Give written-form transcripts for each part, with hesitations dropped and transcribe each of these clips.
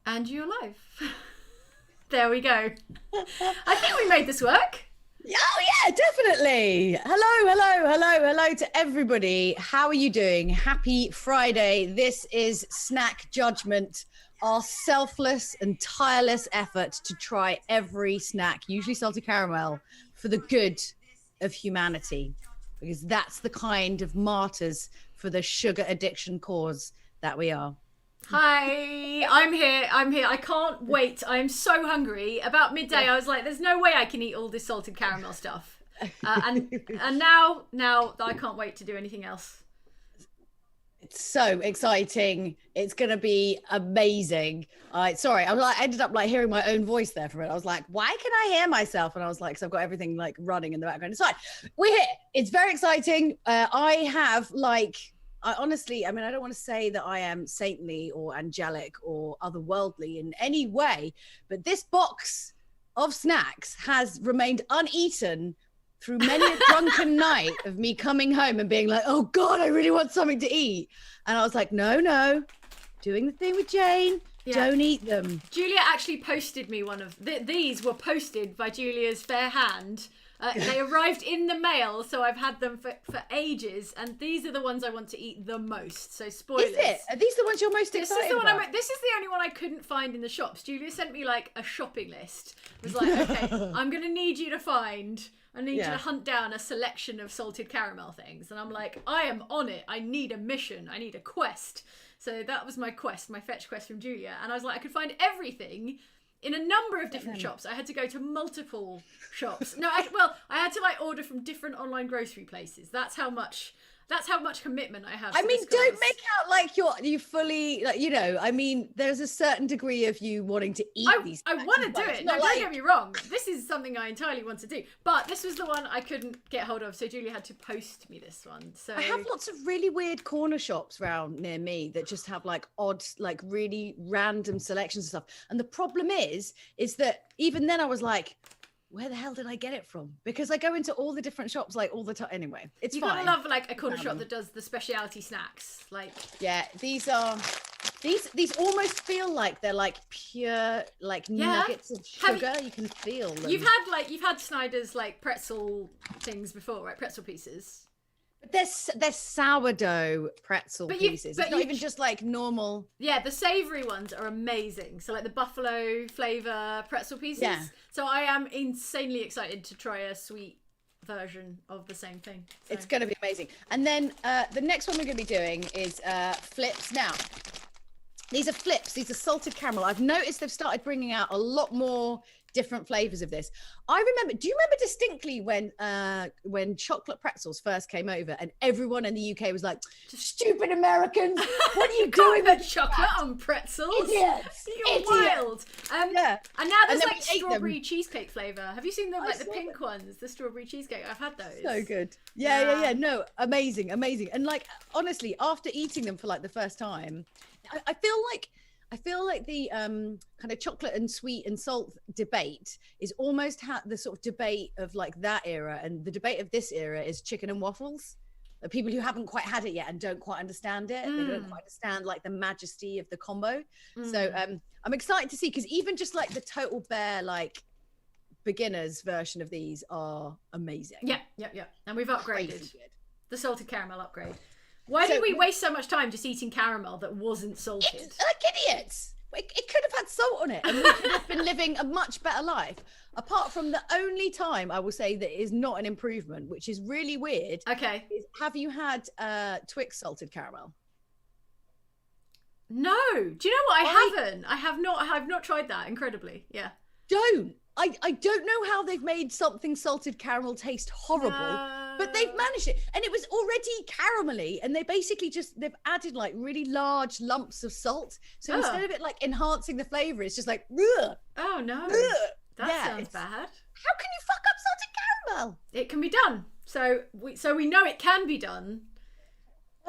And you're live. There we go. I think we made this work. Oh yeah, definitely. Hello to everybody. How are you doing? Happy Friday. This is Snack Judgment, our selfless and tireless effort to try every snack, usually salted caramel, for the good of humanity, because that's the kind of martyrs for the sugar addiction cause that we are. Hi, I'm here. I can't wait. I am so hungry. About midday, I was like, there's no way I can eat all this salted caramel stuff. And now I can't wait to do anything else. It's so exciting. It's going to be amazing. Sorry, I ended up like hearing my own voice there for a minute. I was like, why can I hear myself? And I was like, because I've got everything like running in the background. It's fine. We're here. It's very exciting. I have honestly, I mean, I don't want to say that I am saintly or angelic or otherworldly in any way, but this box of snacks has remained uneaten through many a drunken night of me coming home and being like, oh God, I really want something to eat. And I was like, no, doing the thing with Jane, don't eat them. Julia actually posted me one of these were posted by Julia's fair hand. They arrived in the mail, so I've had them for ages, and these are the ones I want to eat the most. So spoilers. Is it? Are these the ones you're most excited about? This is the only one I couldn't find in the shops. Julia sent me like a shopping list. It was like, okay, I'm gonna need you to hunt down a selection of salted caramel things. And I'm like, I am on it. I need a mission. I need a quest. So that was my quest, my fetch quest from Julia. And I was like, I could find everything in a number of different shops. I had to go to multiple shops. I had to like order from different online grocery places. That's how much commitment I have. I mean, don't make out like you fully, like, you know, I mean, there's a certain degree of you wanting to eat these. I want to do it. No, don't get me wrong. This is something I entirely want to do. But this was the one I couldn't get hold of. So Julia had to post me this one. So I have lots of really weird corner shops around near me that just have like odd, like really random selections and stuff. And the problem is that even then I was like, where the hell did I get it from? Because I go into all the different shops like all the time. Anyway, it's fine. You gotta love like a corner shop that does the specialty snacks. Like, yeah, these almost feel like they're like pure like nuggets of sugar. You can feel them. You've had Snyders like pretzel things before, right? Pretzel pieces. They're sourdough pretzel pieces. It's not even just like normal. Yeah, the savory ones are amazing. So like the buffalo flavor pretzel pieces. Yeah. So I am insanely excited to try a sweet version of the same thing. So. It's going to be amazing. And then the next one we're going to be doing is flips. Now, these are flips. These are salted caramel. I've noticed they've started bringing out a lot more different flavors of this. Do you remember distinctly when chocolate pretzels first came over and everyone in the UK was like, stupid Americans, what are you doing with chocolate on pretzels? Idiots. You're wild. Yeah. And now there's like strawberry cheesecake flavor. Have you seen them, like the pink ones, the strawberry cheesecake? I've had those. So good. Yeah. No, amazing. And like, honestly, after eating them for like the first time, I feel like the kind of chocolate and sweet and salt debate is almost the sort of debate of like that era, and the debate of this era is chicken and waffles. The people who haven't quite had it yet and don't quite understand it. They don't quite understand like the majesty of the combo. So I'm excited to see, because even just like the Total Bear like beginners version of these are amazing. Yeah. And we've upgraded the salted caramel upgrade. Why did we waste so much time just eating caramel that wasn't salted? Like idiots. It could have had salt on it and we could have been living a much better life. Apart from the only time I will say that is not an improvement, which is really weird. Okay. Is, have you had Twix salted caramel? No. Do you know what? I haven't. I have not tried that, incredibly. Yeah. Don't. I don't know how they've made something salted caramel taste horrible, but they've managed it. And it was already caramelly, and they've added like really large lumps of salt. So instead of it like enhancing the flavor, it's just like, ugh, oh no, ugh. That sounds bad. How can you fuck up salted caramel? It can be done. So we know it can be done.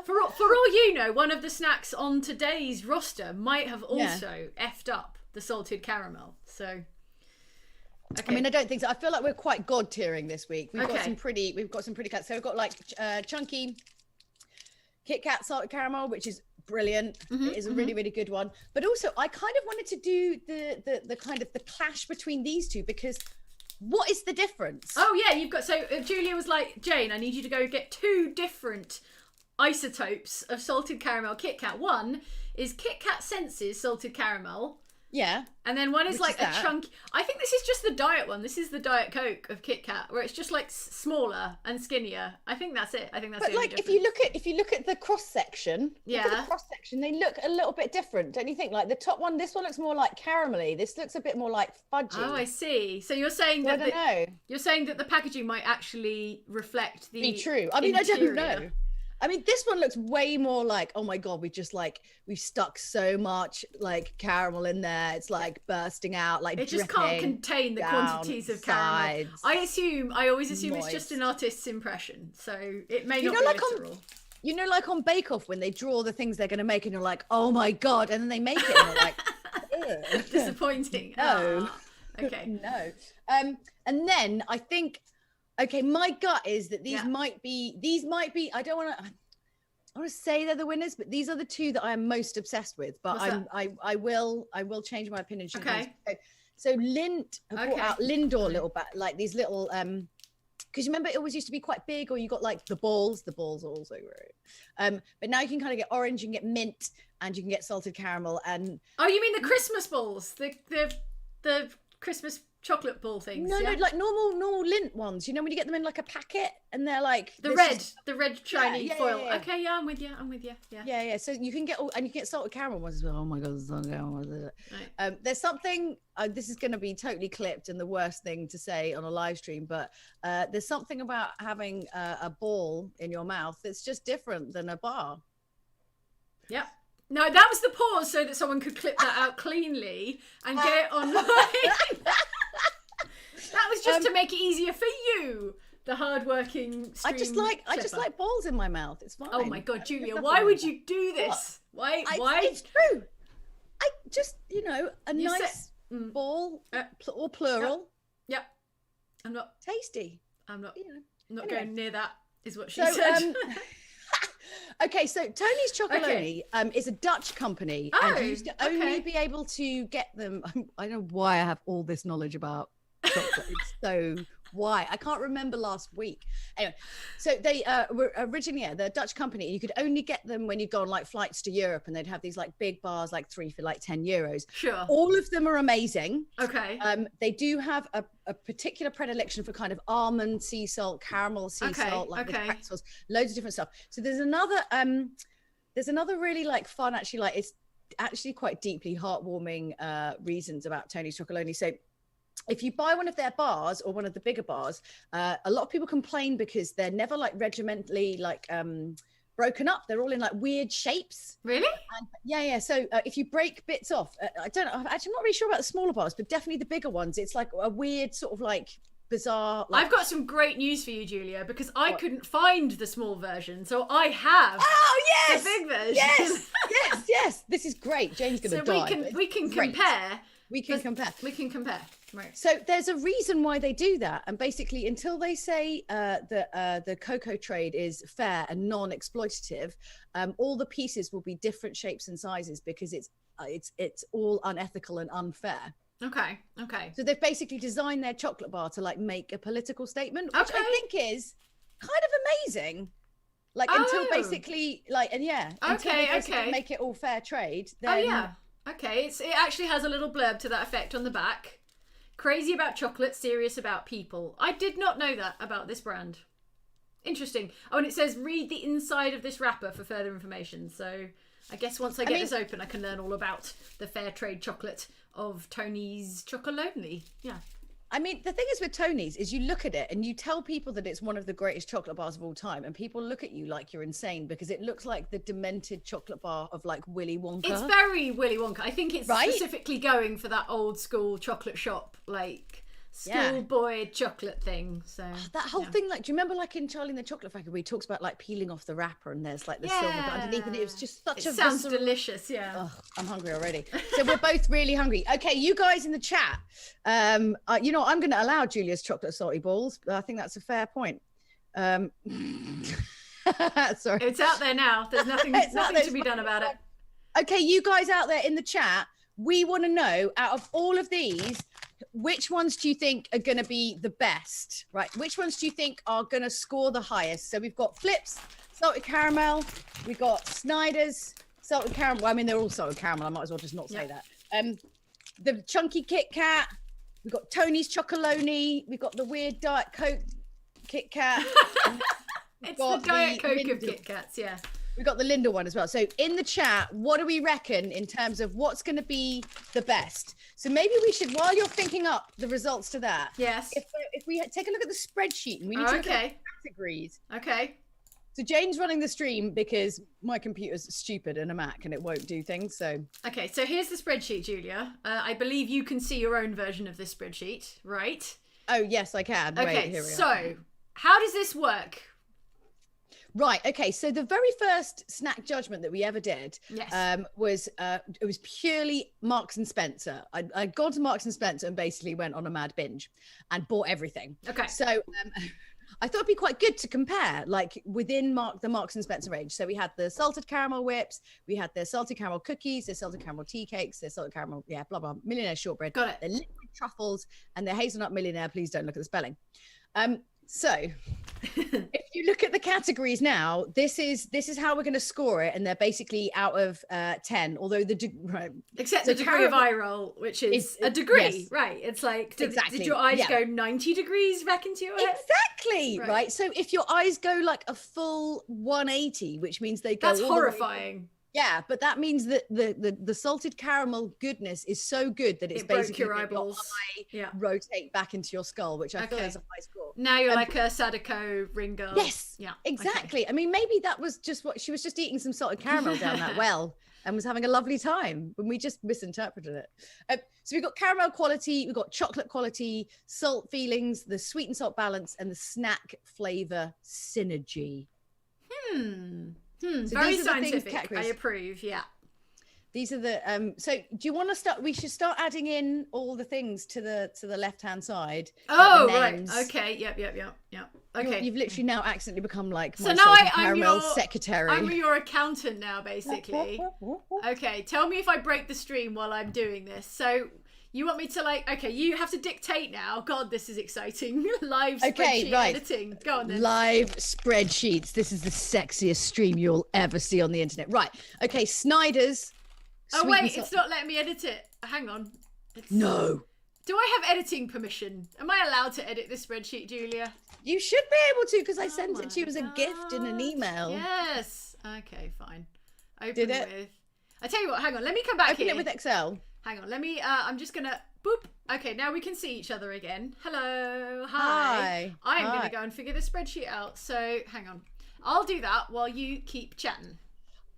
For all you know, one of the snacks on today's roster might have also effed up the salted caramel. So. Okay. I mean, I don't think so. I feel like we're quite god tiering this week. We've got some pretty cuts. So we've got like chunky KitKat salted caramel, which is brilliant. It is a really, really good one. But also, I kind of wanted to do the kind of the clash between these two, because what is the difference? Oh yeah, you've got, so Julia was like, Jane, I need you to go get 2 different isotopes of salted caramel KitKat. One is KitKat Senses salted caramel. Yeah. And then one is like a chunky. I think this is just the diet one. This is the Diet Coke of KitKat, where it's just like smaller and skinnier. I think that's it. I think that's. But like, if you look at the cross section, they look a little bit different, don't you think? Like the top one, this one looks more like caramelly. This looks a bit more like fudgy. Oh, I see. So you're saying that I don't know. You're saying that the packaging might actually reflect the. Be true. I mean, interior. I don't know. I mean, this one looks way more like, oh my God, we've stuck so much like caramel in there. It's like bursting out, like it just can't contain the quantities of caramel. I always assume it's just an artist's impression. So it may not be literal. You know, like on Bake Off, when they draw the things they're going to make and you're like, oh my God. And then they make it and you're like, ew. Disappointing. No. Okay. No. And then I think, okay, my gut is that these might be, I don't want to say they're the winners, but these are the 2 that I am most obsessed with. But I will change my opinion. Okay. So Lindt have brought out Lindor little like these little, because you remember it always used to be quite big, or you got like the balls are also great. But now you can kind of get orange, you can get mint, and you can get salted caramel. And oh, you mean the Christmas balls, the Christmas chocolate ball things? No, like normal Lindt ones. You know, when you get them in like a packet and they're like the red shiny foil. Yeah. Okay, yeah, I'm with you. Yeah. So you can get salted caramel ones as well. Oh my God, salted caramel. Right. There's something. This is going to be totally clipped and the worst thing to say on a live stream, but there's something about having a ball in your mouth that's just different than a bar. Yep. No, that was the pause so that someone could clip that out cleanly and get it online. That was just to make it easier for you, the hardworking stream I just like balls in my mouth. It's fine. Oh my God, Julia, why would you do this? Why? It's true. I just, a nice ball or plural. Yep. I'm not tasty. I'm not. Not going near that. Is what she said. Okay, so Tony's Chocolonely is a Dutch company, and you used to only be able to get them. I don't know why I have all this knowledge about chocolate. So why? I can't remember last week. Anyway, so they were originally they're a Dutch company, and you could only get them when you go on like flights to Europe, and they'd have these like big bars, like 3 for like €10. Sure. All of them are amazing. Okay. They do have a particular predilection for kind of almond sea salt, caramel sea salt, like with pretzels, loads of different stuff. So there's another really like fun, actually, like it's actually quite deeply heartwarming reasons about Tony's Chocolonely. So if you buy one of their bars or one of the bigger bars, a lot of people complain because they're never like regimentally like broken up. They're all in like weird shapes. Really? And, yeah. So if you break bits off, I don't know. I'm not really sure about the smaller bars, but definitely the bigger ones. It's like a weird sort of like bizarre. Like... I've got some great news for you, Julia, because I couldn't find the small version, so I have. Oh yes, the big version. Yes. This is great. Jane's gonna die. So we can compare. We can compare. Right. So there's a reason why they do that, and basically until they say that the cocoa trade is fair and non-exploitative, all the pieces will be different shapes and sizes because it's all unethical and unfair. Okay. So they've basically designed their chocolate bar to like make a political statement, which I think is kind of amazing. Like until basically like until they basically make it all fair trade. Then... Okay, it actually has a little blurb to that effect on the back. Crazy about chocolate, serious about people. I did not know that about this brand. Interesting. Oh, and it says read the inside of this wrapper for further information. So I guess once I get this open, I can learn all about the fair trade chocolate of Tony's Chocolonely. Yeah. I mean, the thing is with Tony's is you look at it and you tell people that it's one of the greatest chocolate bars of all time, and people look at you like you're insane because it looks like the demented chocolate bar of like Willy Wonka. It's very Willy Wonka. I think it's specifically going for that old school chocolate shop, like schoolboy chocolate thing. So that whole thing, like, do you remember like in Charlie and the Chocolate Factory where he talks about like peeling off the wrapper and there's like the silver bit underneath, and it was just such sounds delicious. Oh, I'm hungry already. So we're both really hungry. Okay, you guys in the chat, I'm going to allow Julia's chocolate salty balls. I think that's a fair point. Sorry. It's out there now. There's nothing to be done about it. Okay, you guys out there in the chat, we want to know, out of all of these, which ones do you think are going to be the best, right? Which ones do you think are going to score the highest? So we've got Flips, salted caramel. We've got Snyders, salted caramel. Well, I mean, they're all salted caramel. I might as well just not say that. The chunky KitKat. We've got Tony's Chocolonely. We've got the weird Diet Coke KitKat. It's the Diet Coke of KitKats, yeah. We've got the Lindt one as well. So in the chat, what do we reckon in terms of what's going to be the best? So maybe we should, while you're thinking up the results to that, yes, if we take a look at the spreadsheet, and we need to look at the categories. Okay. So Jane's running the stream because my computer's stupid and a Mac and it won't do things. So okay, so here's the spreadsheet, Julia. I believe you can see your own version of this spreadsheet, right? Oh yes, I can. Okay, wait, here we so how does this work? Right. Okay. So the very first snack judgment that we ever did was it was purely Marks and Spencer. I'd gone to Marks and Spencer and basically went on a mad binge and bought everything. Okay. So I thought it'd be quite good to compare, like within the Marks and Spencer range. So we had the salted caramel whips, we had the salted caramel cookies, the salted caramel tea cakes, the salted caramel, blah blah, millionaire shortbread. Got it. The liquid truffles and the hazelnut millionaire. Please don't look at the spelling. So if you look at the categories now, this is how we're going to score it, and they're basically out of 10. Although except the degree of eye roll, which is a degree, right? It's like did your eyes go 90 degrees back into your head? Exactly, right. So if your eyes go like a full 180, which means they go that's horrifying. Yeah, but that means that the salted caramel goodness is so good that it's basically your eyeballs rotate back into your skull, which I feel is a high score. Now you're like a Sadako ring girl. Yes, yeah, exactly. Okay. I mean, maybe that was just what she was just eating some salted caramel down that well and was having a lovely time, and we just misinterpreted it. So we've got caramel quality, we've got chocolate quality, salt feelings, the sweet and salt balance, and the snack flavor synergy. So very scientific. I approve. Yeah. These are the so do you want to start? We should start adding in all the things to the left hand side. Oh, right. Okay. Yep. Okay. You've literally now accidentally become like my I'm your secretary. I'm your accountant now, basically. Okay. Tell me if I break the stream while I'm doing this. So you want me to you have to dictate now. God, this is exciting. Live spreadsheet editing. Go on then. Live spreadsheets. This is the sexiest stream you'll ever see on the internet. Right. Okay, Snyders. Oh, wait, it's not letting me edit it. Hang on. No. Do I have editing permission? Am I allowed to edit this spreadsheet, Julia? You should be able to, because I sent it to you as a gift in an email. Yes. Okay, fine. Did it? I tell you what, hang on. Let me come back here. Open it with Excel. Hang on, let me, I'm just gonna, boop. Okay, now we can see each other again. Hello, hi. I'm gonna go and figure the spreadsheet out. So, hang on. I'll do that while you keep chatting.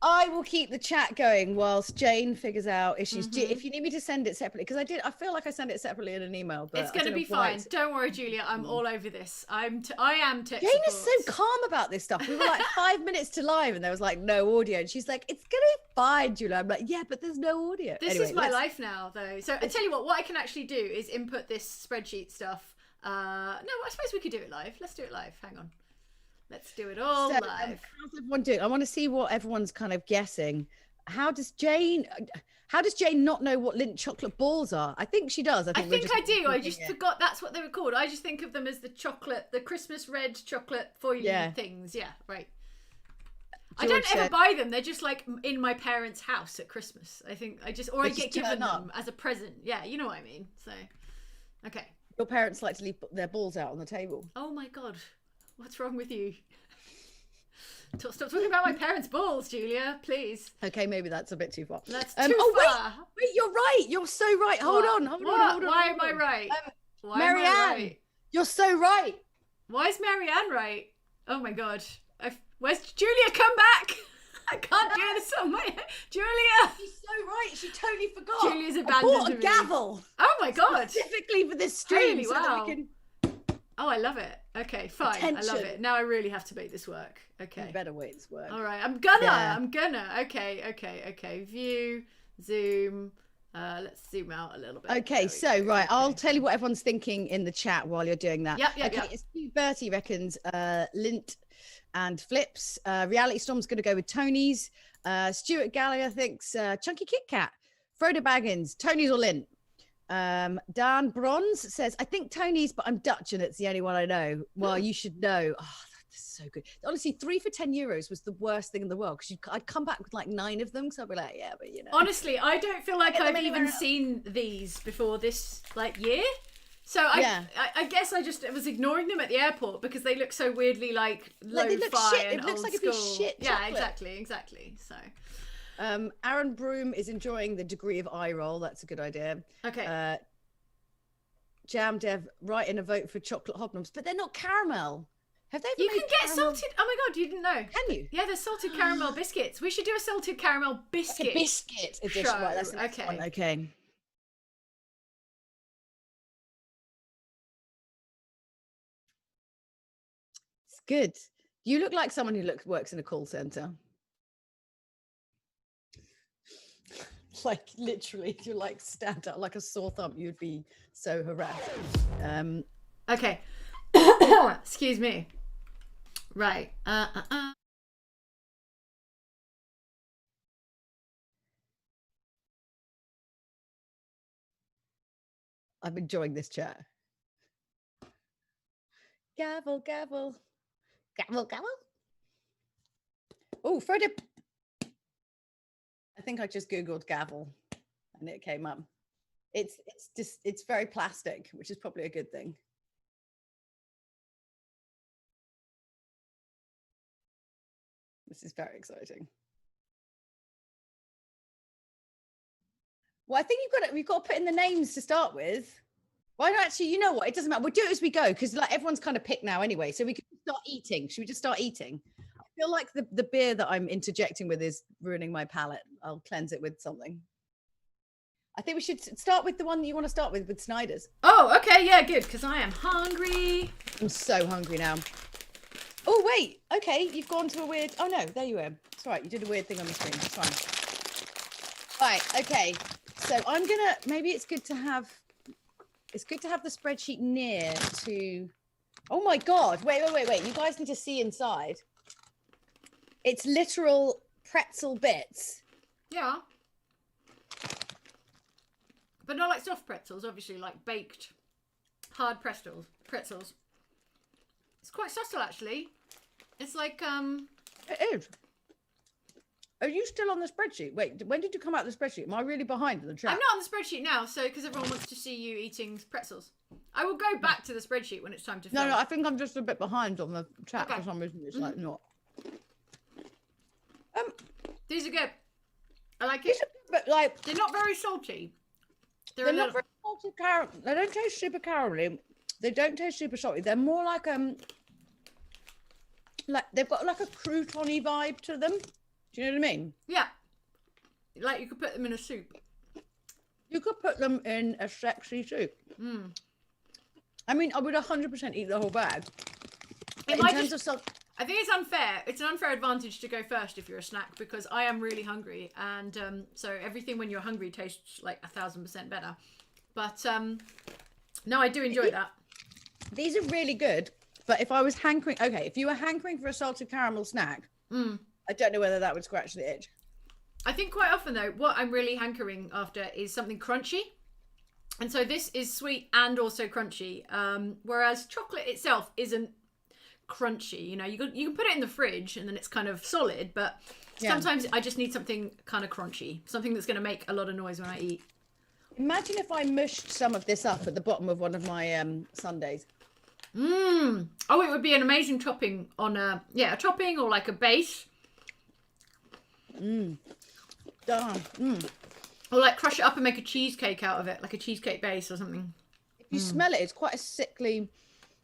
I will keep the chat going whilst Jane figures out issues. If you need me to send it separately, because I feel like I sent it separately in an email. But it's going to be fine. Don't worry, Julia. I'm all over this. I am tech Jane support. is so calm about this stuff. We were like 5 minutes to live and there was like no audio. And she's like, it's going to be fine, Julia. I'm like, yeah, but there's no audio. This is my life now, though. So I tell you what I can actually do is input this spreadsheet stuff. No, I suppose we could do it live. Let's do it live. Hang on. Let's do it all live. How's everyone doing? I want to see what everyone's kind of guessing. How does Jane not know what Lindt chocolate balls are? I think she does. I think I do. I just forgot that's what they were called. I just think of them as the Christmas red chocolate foil things. Yeah, right. I don't ever buy them. They're just like in my parents' house at Christmas. I think I get given them as a present. Yeah, you know what I mean. So, okay. Your parents like to leave their balls out on the table. Oh my God. What's wrong with you? Stop talking about my parents' balls, Julia, please. Okay, maybe that's a bit too far. That's too far. Wait, you're right. You're so right. Hold on. Why am I right? Marianne, you're so right. Why is Marianne right? Oh my God. Where's Julia? Come back. I can't do this on my head. Julia! She's so right. She totally forgot. Julia's abandoned me. I bought a gavel. Oh my God. Specifically for this stream. Holy wow. Oh, I love it. Okay, fine. Attention. I love it. Now I really have to make this work. Okay. You better wait this work. All right. I'm gonna. Okay. View, zoom. Let's zoom out a little bit. Okay, so right, I'll tell you what everyone's thinking in the chat while you're doing that. Yep. Bertie reckons Lindt and Flips. Reality Storm's going to go with Tony's. Stuart Gallagher thinks Chunky KitKat. Frodo Baggins, Tony's or Lindt. Dan Bronze says, I think Tony's, but I'm Dutch and it's the only one I know. Well, you should know. Oh, that's so good. Honestly, 3 for €10 was the worst thing in the world because I'd come back with like 9 of them. So I'd be like, yeah, but you know. Honestly, I don't feel like I've even seen these before this like year. So I guess I just was ignoring them at the airport because they look so weirdly like lo-fi and it looks old like school. It'd be shit yeah, chocolate. exactly. So. Aaron Broom is enjoying the degree of eye roll. That's a good idea. Okay. Jam Dev writing a vote for chocolate hobnobs, but they're not caramel. Have they ever You made can get caramel? salted. Oh my god, you didn't know? Can you? Yeah, there's salted caramel biscuits. We should do a salted caramel biscuit. Like a biscuit edition. Show. Right, that's the next one. Okay. It's good. You look like someone who works in a call center. Like literally, if you like stand up like a sore thumb, you'd be so harassed. Okay. Excuse me. Right. I'm enjoying this chat. Gavel, gavel, gavel, gavel. Oh, Frodo. I think I just Googled gavel and it came up. It's very plastic, which is probably a good thing. This is very exciting. Well, I think we've got to put in the names to start with. Why not? Actually, you know what? It doesn't matter. We'll do it as we go because like everyone's kind of picked now anyway. So we can start eating. Should we just start eating? I feel like the beer that I'm interjecting with is ruining my palate. I'll cleanse it with something. I think we should start with the one that you want to start with Snyders. Oh, okay. Yeah, good. Because I am hungry. I'm so hungry now. Oh, wait. Okay. You've gone to a weird... Oh, no. There you were. It's all right. You did a weird thing on the screen. It's fine. Right. Okay. So I'm going to... Maybe it's good to have... It's good to have the spreadsheet near to... Oh, my God. Wait. You guys need to see inside. It's literal pretzel bits. Yeah. But not like soft pretzels, obviously, like baked hard pretzels. It's quite subtle, actually. It's like, It is. Are you still on the spreadsheet? Wait, when did you come out of the spreadsheet? Am I really behind in the chat? I'm not on the spreadsheet now, so because everyone wants to see you eating pretzels. I will go back to the spreadsheet when it's time to film. No, I think I'm just a bit behind on the chat for some reason. It's like not. These are good. I like it. But like they're not very salty. They're not very salty caramel. They don't taste super caramelly. They don't taste super salty. They're more like they've got like a crouton-y vibe to them. Do you know what I mean? Yeah. Like you could put them in a soup. You could put them in a sexy soup. Mm. I mean, I would 100% eat the whole bag. In terms of salt, I think it's unfair. It's an unfair advantage to go first if you're a snack because I am really hungry, and so everything when you're hungry tastes like 1,000% better. But no, I do enjoy that. These are really good. But if I was hankering, okay, if you were hankering for a salted caramel snack, I don't know whether that would scratch the itch. I think quite often though, what I'm really hankering after is something crunchy. And so this is sweet and also crunchy. Whereas chocolate itself isn't crunchy. You know, you can put it in the fridge and then it's kind of solid, but sometimes I just need something kind of crunchy. Something that's going to make a lot of noise when I eat. Imagine if I mushed some of this up at the bottom of one of my sundaes. Oh, it would be an amazing topping on a topping or like a base. Or like crush it up and make a cheesecake out of it, like a cheesecake base or something. If you smell it, it's quite a sickly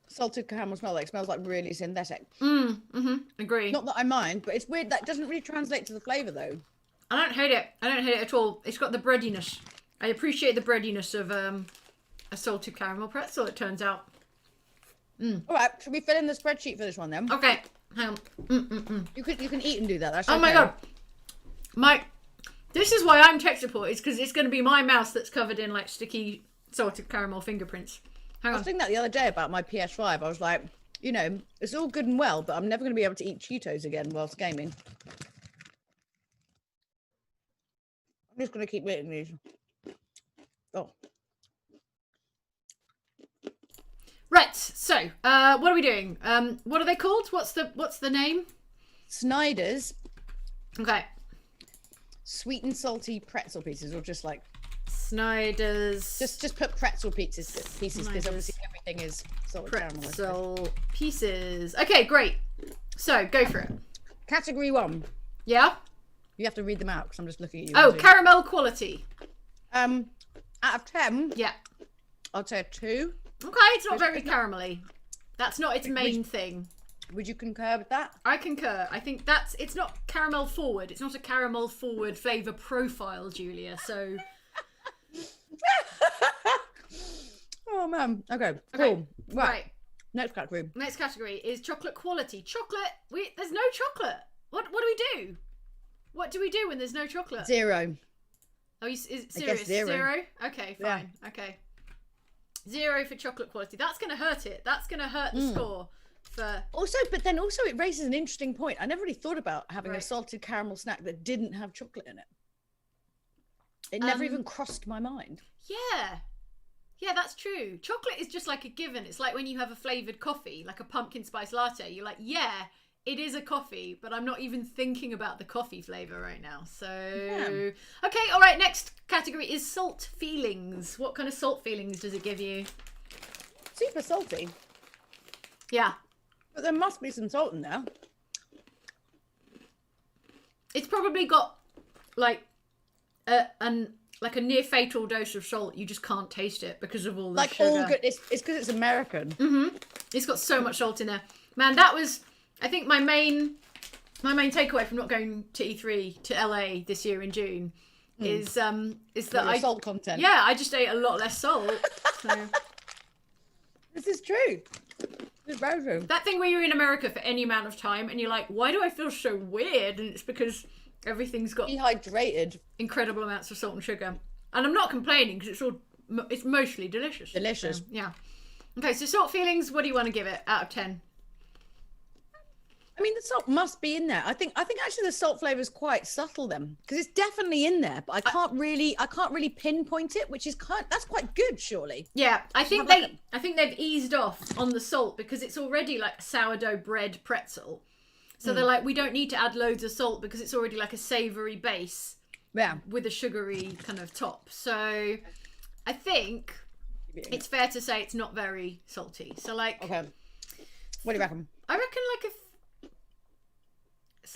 salted caramel smell. Like, it smells like really synthetic. Agree. Not that I mind, but it's weird. That doesn't really translate to the flavour though. I don't hate it. I don't hate it at all. It's got the breadiness. I appreciate the breadiness of a salted caramel pretzel, it turns out. All right, should we fill in the spreadsheet for this one then? Okay, hang on. You can eat and do that. That's oh my god, this is why I'm tech support. Is because it's going to be my mouse that's covered in like sticky salted caramel fingerprints. Hang on. I was thinking that the other day about my PS5. I was like, you know, it's all good and well, but I'm never going to be able to eat Cheetos again whilst gaming. I'm just going to keep eating these. Oh. Right. So, what are we doing? What are they called? What's the name? Snyders. Okay. Sweet and salty pretzel pieces, or just like Snyders. Just put pretzel pieces because obviously everything is salted caramel. Pretzel pieces. Okay, great. So go for it. Category 1. Yeah. You have to read them out because I'm just looking at you. Oh, caramel quality. Out of 10. Yeah. I'd say a 2. Okay, it's not very caramelly. That's not its main thing. Would you concur with that? I concur. I think it's not caramel forward. It's not a caramel forward flavour profile, Julia. So. Oh man. Okay. Cool. Right. Next category. Next category is chocolate quality. Chocolate. There's no chocolate. What do we do? What do we do when there's no chocolate? 0. Oh, is it serious? 0. Okay, fine. Yeah. Okay. 0 for chocolate quality. That's going to hurt it. That's going to hurt the score. Also, it raises an interesting point. I never really thought about having a salted caramel snack that didn't have chocolate in it. It never even crossed my mind. Yeah, that's true. Chocolate is just like a given. It's like when you have a flavoured coffee, like a pumpkin spice latte. You're like, yeah, it is a coffee, but I'm not even thinking about the coffee flavour right now. So, okay, all right, next category is salt feelings. What kind of salt feelings does it give you? Super salty. Yeah. But there must be some salt in there. It's probably got like a near fatal dose of salt. You just can't taste it because of all the sugar. All good. It's because it's American. Mm-hmm. It's got so much salt in there. Man, that was, I think, my main takeaway from not going to E3 to LA this year in June is that salt content. Yeah, I just ate a lot less salt. So. This is true. It's very true. That thing where you're in America for any amount of time and you're like, why do I feel so weird? And it's because everything's got dehydrated, incredible amounts of salt and sugar. And I'm not complaining because it's mostly delicious. Delicious. So, yeah. Okay, so salt feelings, what do you want to give it out of 10? I mean, the salt must be in there. I think actually the salt flavour is quite subtle then, because it's definitely in there, but I can't really pinpoint it, which is that's quite good, surely. Yeah, I think they've eased off on the salt because it's already like a sourdough bread pretzel. So they're like, we don't need to add loads of salt because it's already like a savoury base. Yeah. With a sugary kind of top. So I think it's fair to say it's not very salty. So like, okay, what do you reckon? I reckon like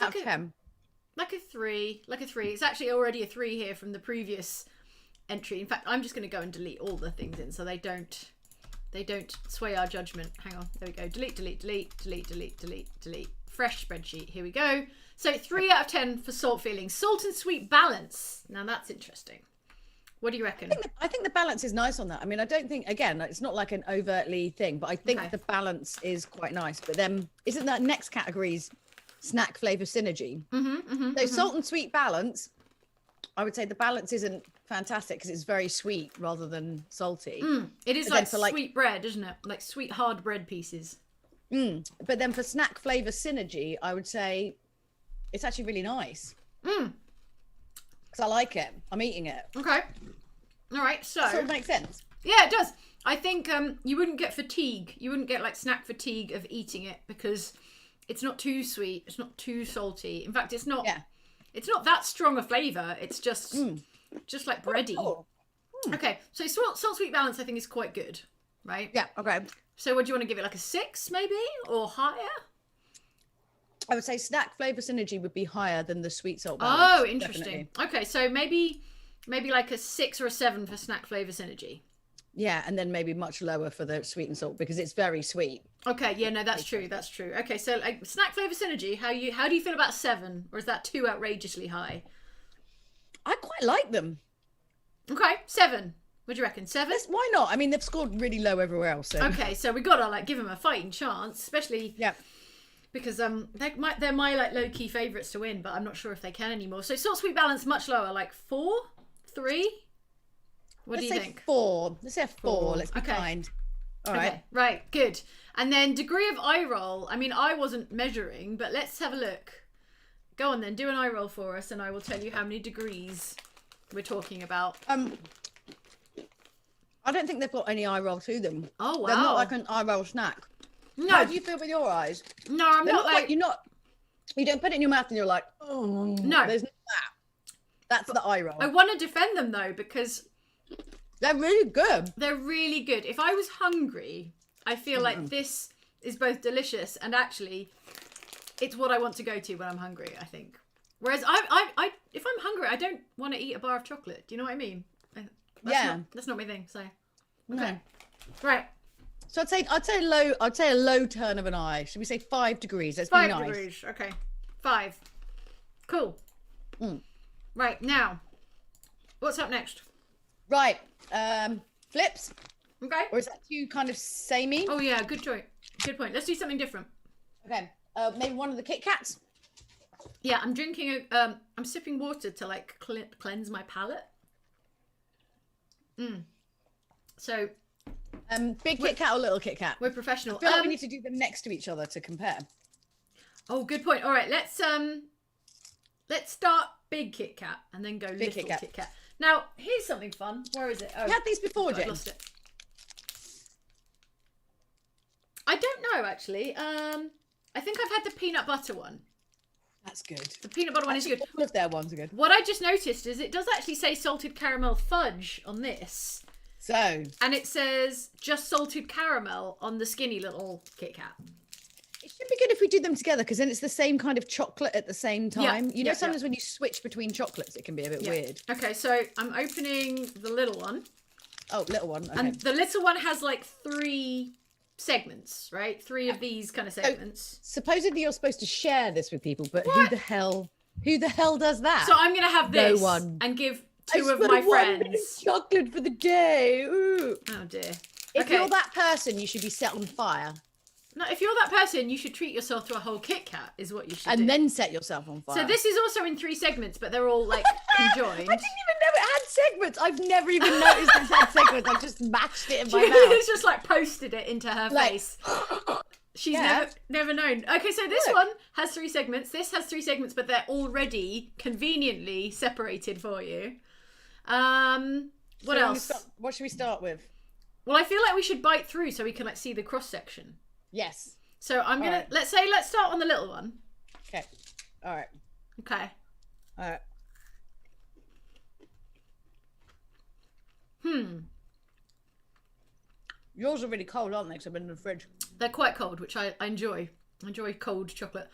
out of 10. Like a 3. It's actually already a 3 here from the previous entry. In fact, I'm just going to go and delete all the things in so they don't sway our judgment. Hang on, there we go. Delete. Fresh spreadsheet. Here we go. So 3 out of 10 for salt feelings. Salt and sweet balance. Now that's interesting. What do you reckon? I think the balance is nice on that. I mean, I don't think, again, it's not like an overtly thing, but I think the balance is quite nice. But then, isn't that next category's snack flavour synergy? So salt and sweet balance, I would say the balance isn't fantastic because it's very sweet rather than salty. It is like sweet bread, isn't it? Like sweet hard bread pieces. But then for snack flavour synergy, I would say it's actually really nice. Because I like it. I'm eating it. Okay. All right. So it makes sense. Yeah, it does. I think you wouldn't get fatigue. You wouldn't get like snack fatigue of eating it because it's not too sweet. It's not too salty. In fact, it's not. Yeah. It's not that strong a flavour. It's just like bready. Okay. So salt sweet balance I think is quite good, right? Yeah. Okay. So what do you want to give it? Like a 6 maybe or higher? I would say snack flavour synergy would be higher than the sweet salt balance. Oh, interesting. Definitely. Okay, so maybe like a 6 or a 7 for snack flavour synergy. Yeah, and then maybe much lower for the sweet and salt because it's very sweet. Okay, yeah, no, that's true. That's true. Okay, so like snack flavour synergy, how do you feel about 7, or is that too outrageously high? I quite like them. Okay, 7. What do you reckon? 7? Why not? I mean, they've scored really low everywhere else. So. Okay, so we gotta like give them a fighting chance, especially because they're my like low key favourites to win, but I'm not sure if they can anymore. So salt sweet balance much lower, like 4, 3. What do you think? 4. Let's say 4. Let's be kind. All right. Okay, right, good. And then degree of eye roll. I mean, I wasn't measuring, but let's have a look. Go on then, do an eye roll for us, and I will tell you how many degrees we're talking about. I don't think they've got any eye roll to them. Oh, wow. They're not like an eye roll snack. No. How do you feel with your eyes? No, I'm They're not like... You don't put it in your mouth and you're like, oh. No. There's not that. That's the eye roll. I want to defend them, though, because... They're really good. They're really good. If I was hungry, I feel like this is both delicious and actually it's what I want to go to when I'm hungry, I think. Whereas I if I'm hungry, I don't want to eat a bar of chocolate. Do you know what I mean? That's not my thing. So okay. No. Right. So I'd say a low turn of an eye. Should we say 5 degrees? Let's be nice. 5 degrees. Okay. 5. Cool. Right, now. What's up next? Right. Flips. Okay. Or is that too kind of samey? Oh yeah, good choice. Good point. Let's do something different. Okay. Maybe one of the KitKats. Yeah, I'm drinking I'm sipping water to like cleanse my palate. So big KitKat or little KitKat? We're professional. I feel like we need to do them next to each other to compare. Oh, good point. All right, let's start big KitKat and then go big little KitKat. Now, here's something fun. Where is it? Oh, you had these before, I Jane? lost it. I don't know, actually. I think I've had the peanut butter one. That's good. The peanut butter one is good. All of their ones are good. What I just noticed is it does actually say salted caramel fudge on this. So. And it says just salted caramel on the skinny little KitKat. It should be good if we do them together because then it's the same kind of chocolate at the same time. Yeah, you know, sometimes when you switch between chocolates, it can be a bit weird. Okay, so I'm opening the little one. Oh, little one. Okay. And the little one has like 3 segments, right? 3 of these kind of segments. So, supposedly you're supposed to share this with people, but who the hell does that? So I'm gonna have this No one. and give 2 of my friends chocolate for the day. Ooh. Oh dear. If you're that person, you should be set on fire. No, if you're that person, you should treat yourself to a whole KitKat, is what you should do. And then set yourself on fire. So this is also in 3 segments, but they're all like conjoined. I didn't even know it had segments. I've never even noticed it had segments. I've just mashed it in my mouth. She's just like posted it into her face. She's never known. Okay, so this one has 3 segments. This has 3 segments, but they're already conveniently separated for you. What else? What should we start with? Well, I feel like we should bite through so we can like see the cross section. Yes. So I'm gonna let's start on the little one. Okay. All right. Okay. All right. Yours are really cold, aren't they? Because I've been in the fridge. They're quite cold, which I enjoy. I enjoy cold chocolate.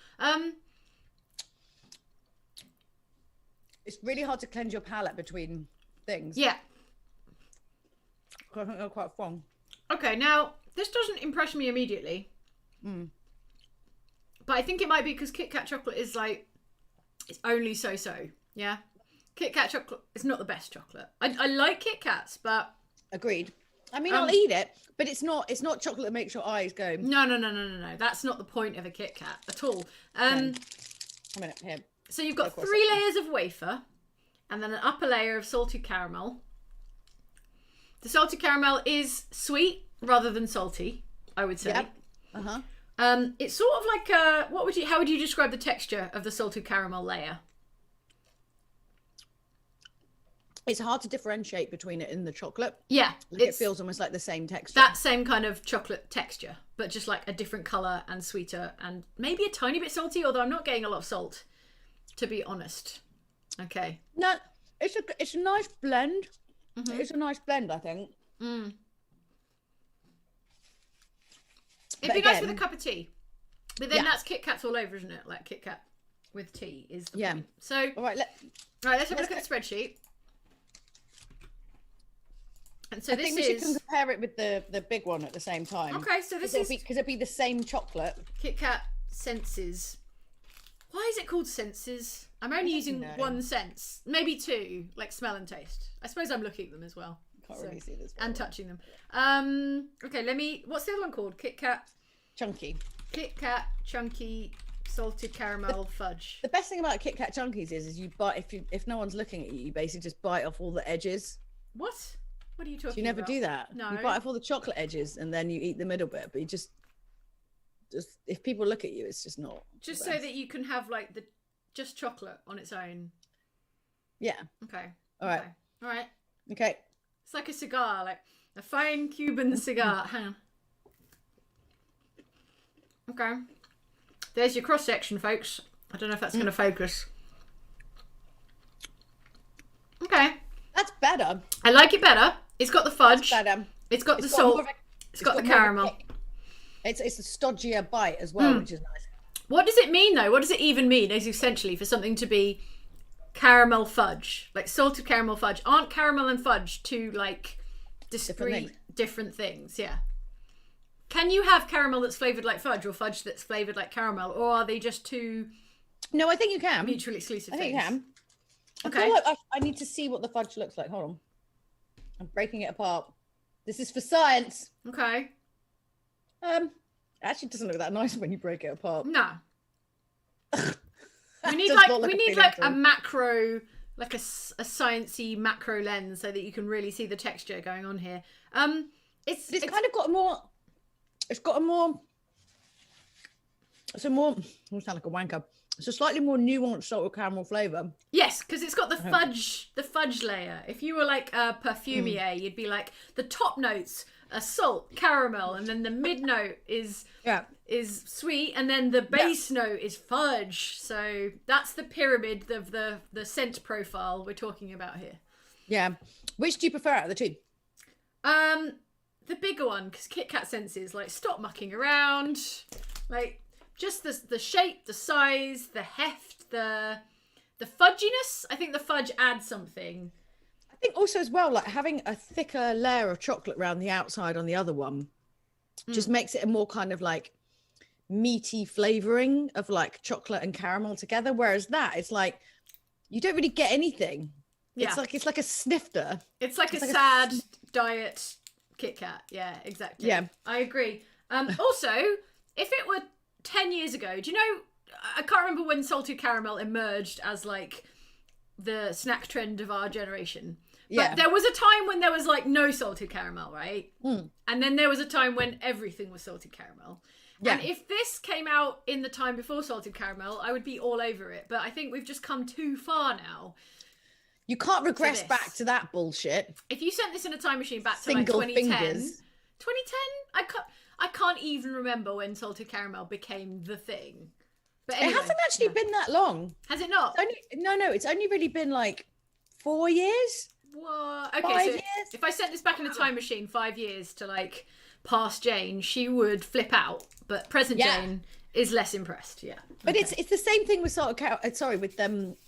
It's really hard to cleanse your palate between things. Yeah. I think they're quite strong. Okay, now this doesn't impress me immediately. But I think it might be because KitKat chocolate is like, it's only so-so. Yeah. KitKat chocolate is not the best chocolate. I like KitKats, but... Agreed. I mean, I'll eat it, but it's not chocolate that makes your eyes go... No. That's not the point of a KitKat at all. A minute, here. So you've got 3 layers of wafer and then an upper layer of salted caramel. The salted caramel is sweet rather than salty, I would say. Yep. It's sort of like a... How would you describe the texture of the salted caramel layer? It's hard to differentiate between it and the chocolate. Yeah. It feels almost like the same texture. That same kind of chocolate texture, but just like a different colour and sweeter and maybe a tiny bit salty, although I'm not getting a lot of salt, to be honest. Okay. No, it's a nice blend. It's a nice blend, I think. It'd be nice with a cup of tea. But then that's KitKats all over, isn't it? Like KitKat with tea is the point. So, all right, let's have a look at the spreadsheet. And so I think we should compare it with the big one at the same time. Okay, so this is... Because it'll be the same chocolate. KitKat Senses. Why is it called Senses? I'm only using 1 sense. Maybe 2, like smell and taste. I suppose I'm looking at them as well. Can't really see this. And touching them. Okay, what's the other one called? KitKat... Chunky. KitKat Chunky Salted Caramel Fudge. The best thing about KitKat Chunkies is you bite, if no one's looking at you, you basically just bite off all the edges. What? What are you talking about? You never do that. No. You bite off all the chocolate edges and then you eat the middle bit, but you just if people look at you, it's just not. Just so that you can have like just chocolate on its own. Yeah. Okay. All right. Okay. All right. Okay. It's like a cigar, like a fine Cuban cigar. Hang on. Okay. There's your cross section, folks. I don't know if that's going to focus. Okay. That's better. I like it better. It's got the fudge. That's better. It's got the salt. It's got the caramel. It's a stodgier bite as well, which is nice. What does it mean though? What does it even mean? Is essentially for something to be caramel fudge, like salted caramel fudge. Aren't caramel and fudge two like discrete different things? Yeah. Can you have caramel that's flavored like fudge or fudge that's flavored like caramel, or are they just two? No, I think you can. Mutually exclusive. I think you can. Okay. I feel like I need to see what the fudge looks like. Hold on. I'm breaking it apart. This is for science. Okay. It actually doesn't look that nice when you break it apart. No. We need like a macro, like a sciencey macro lens so that you can really see the texture going on here. It's kind of got a more. It's got a more. It's a more. I sound like a wanker. It's a slightly more nuanced salt of caramel flavour. Yes, because it's got the fudge layer. If you were like a perfumier, you'd be like the top notes are salt, caramel, and then the mid note is sweet, and then the base note is fudge. So that's the pyramid of the scent profile we're talking about here. Yeah. Which do you prefer out of the two? The bigger one, because KitKat senses like stop mucking around, like just the shape, the size, the heft, the fudginess. I think the fudge adds something. I think also as well, like having a thicker layer of chocolate around the outside on the other one just makes it a more kind of like meaty flavoring of like chocolate and caramel together. Whereas that, it's like you don't really get anything. Yeah. It's like a snifter. It's like a sad diet KitKat. Yeah, exactly. Yeah. I agree. Also, if it were 10 years ago, do you know, I can't remember when salted caramel emerged as like the snack trend of our generation. But there was a time when there was like no salted caramel, right? And then there was a time when everything was salted caramel. Yeah. And if this came out in the time before salted caramel, I would be all over it. But I think we've just come too far now. You can't regress back to that bullshit. If you sent this in a time machine back to like 2010, 2010, I can't even remember when salted caramel became the thing. But anyway, it hasn't actually been that long. Has it not? It's only really been like 4 years. What? Okay, 5 so years? if I sent this back in a time machine 5 years to like past Jane, she would flip out. But present Jane is less impressed. Yeah, but it's the same thing with